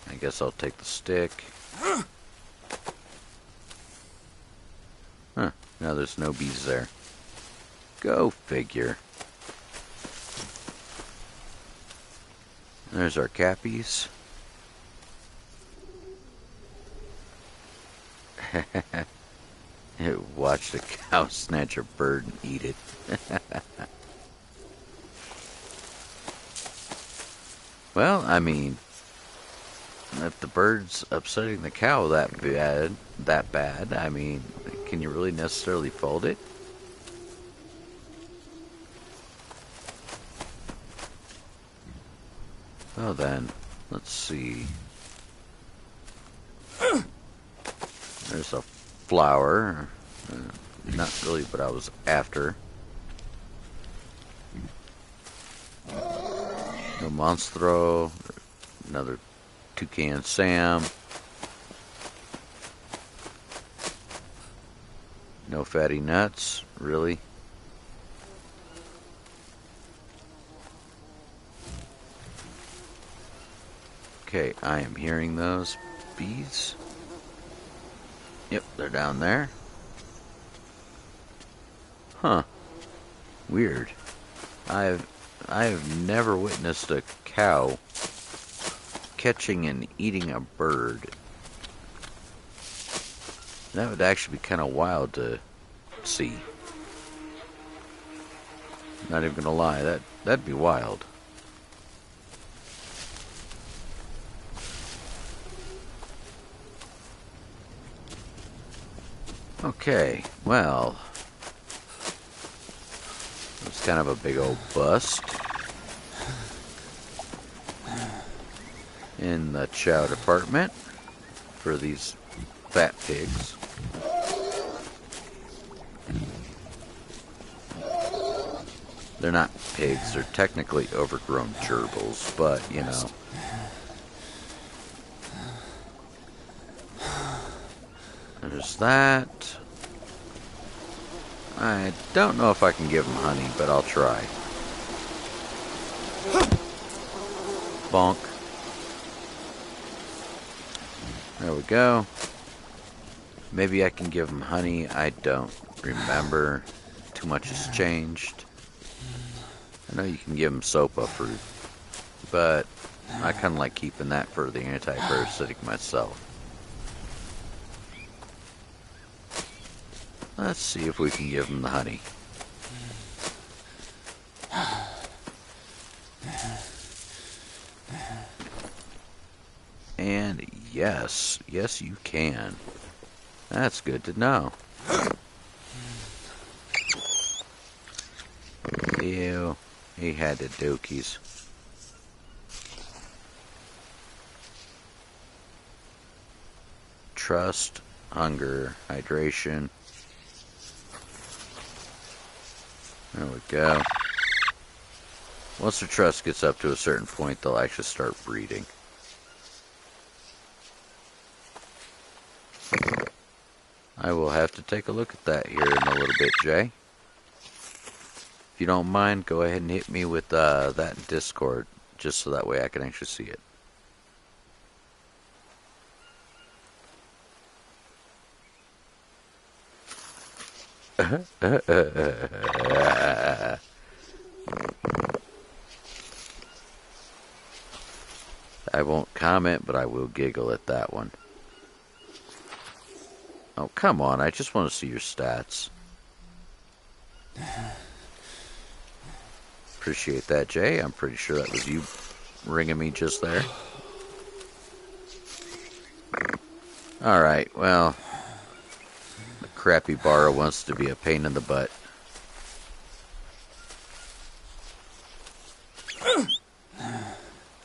[SPEAKER 1] I guess I'll take the stick. Huh, now there's no bees there. Go figure. There's our cappies. Watch the cow snatch a bird and eat it. Well, I mean, if the bird's upsetting the cow that bad, I mean, can you really necessarily fault it? Well then, let's see. There's a flower. Not really what I was after. No Monstro. Another Toucan Sam. No fatty nuts, really? Okay, I am hearing those bees. Yep, they're down there. Huh. Weird. I have never witnessed a cow catching and eating a bird. That would actually be kind of wild to see. Not even gonna lie, that'd be wild. Okay, well, it's kind of a big old bust in the chow department for these fat pigs. They're not pigs, they're technically overgrown gerbils, but you know. There's that. I don't know if I can give them honey, but I'll try. Bonk. There we go. Maybe I can give them honey. I don't remember. Too much has changed. I know you can give them SoA fruit, but I kind of like keeping that for the anti-parasitic myself. Let's see if we can give them the honey. And yes, you can. That's good to know. Ew, he had the dookies. Trust, hunger, hydration. There we go. Once the trust gets up to a certain point, they'll actually start breeding. I will have to take a look at that here in a little bit, Jay. If you don't mind, go ahead and hit me with that in Discord, just so that way I can actually see it. I won't comment, but I will giggle at that one. Oh, come on. I just want to see your stats. Appreciate that, Jay. I'm pretty sure that was you ringing me just there. Alright, well, the crappy borrow wants to be a pain in the butt.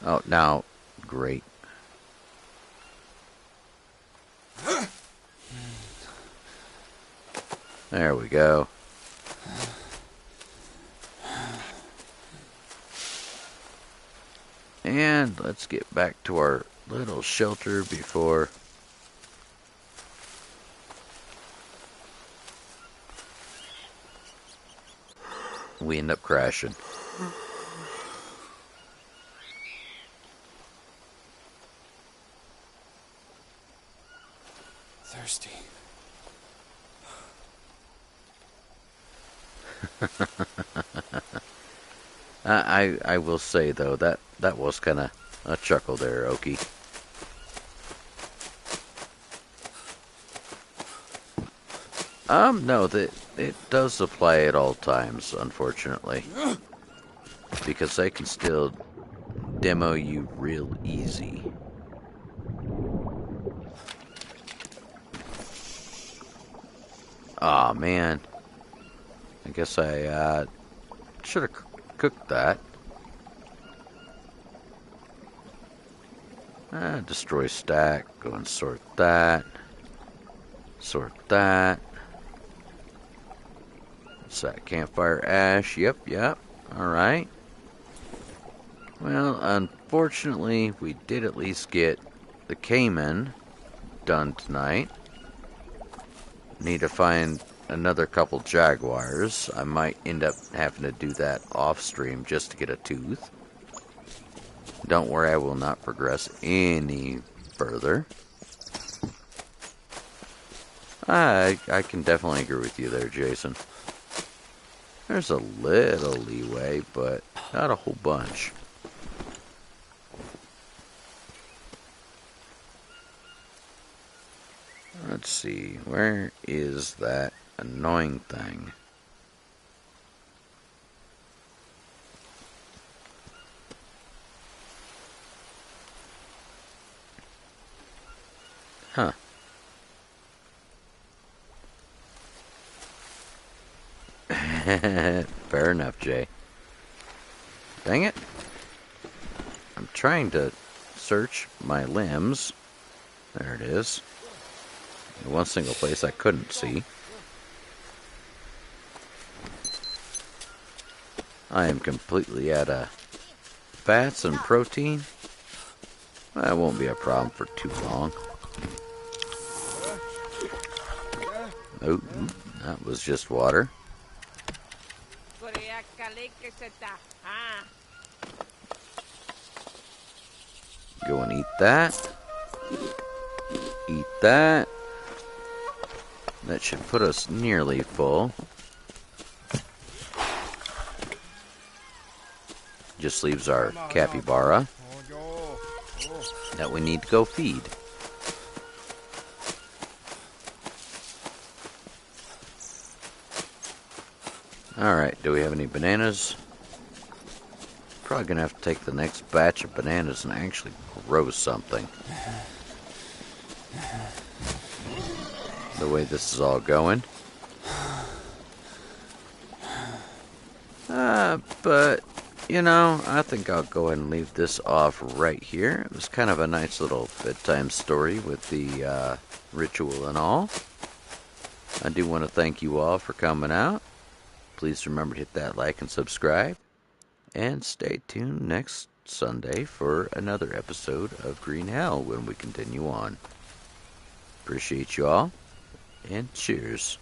[SPEAKER 1] Oh, now, great. There we go. And let's get back to our little shelter before we end up crashing.
[SPEAKER 2] Thirsty.
[SPEAKER 1] I will say though that was kind of a chuckle there, Okie. No, it does apply at all times, unfortunately, because they can still demo you real easy. Aw, man. I guess I should have cooked that. Destroy stack. Go and sort that. Sort that. What's that? Campfire ash. Yep. Alright. Well, unfortunately, we did at least get the Cayman done tonight. Need to find another couple jaguars. I might end up having to do that off stream just to get a tooth. Don't worry, I will not progress any further. I can definitely agree with you there, Jason. There's a little leeway, but not a whole bunch. Let's see, where is that annoying thing? Huh. Fair enough, Jay. Dang it. I'm trying to search my limbs. There it is. In one single place I couldn't see. I am completely out of fats and protein. That won't be a problem for too long. Oh, that was just water. Go and eat that. Eat that. That should put us nearly full. Just leaves our capybara that we need to go feed. Alright, do we have any bananas? Probably gonna have to take the next batch of bananas and actually grow something. The way this is all going. But, you know, I think I'll go ahead and leave this off right here. It was kind of a nice little bedtime story with the ritual and all. I do want to thank you all for coming out. Please remember to hit that like and subscribe. And stay tuned next Sunday for another episode of Green Hell when we continue on. Appreciate you all. And cheers.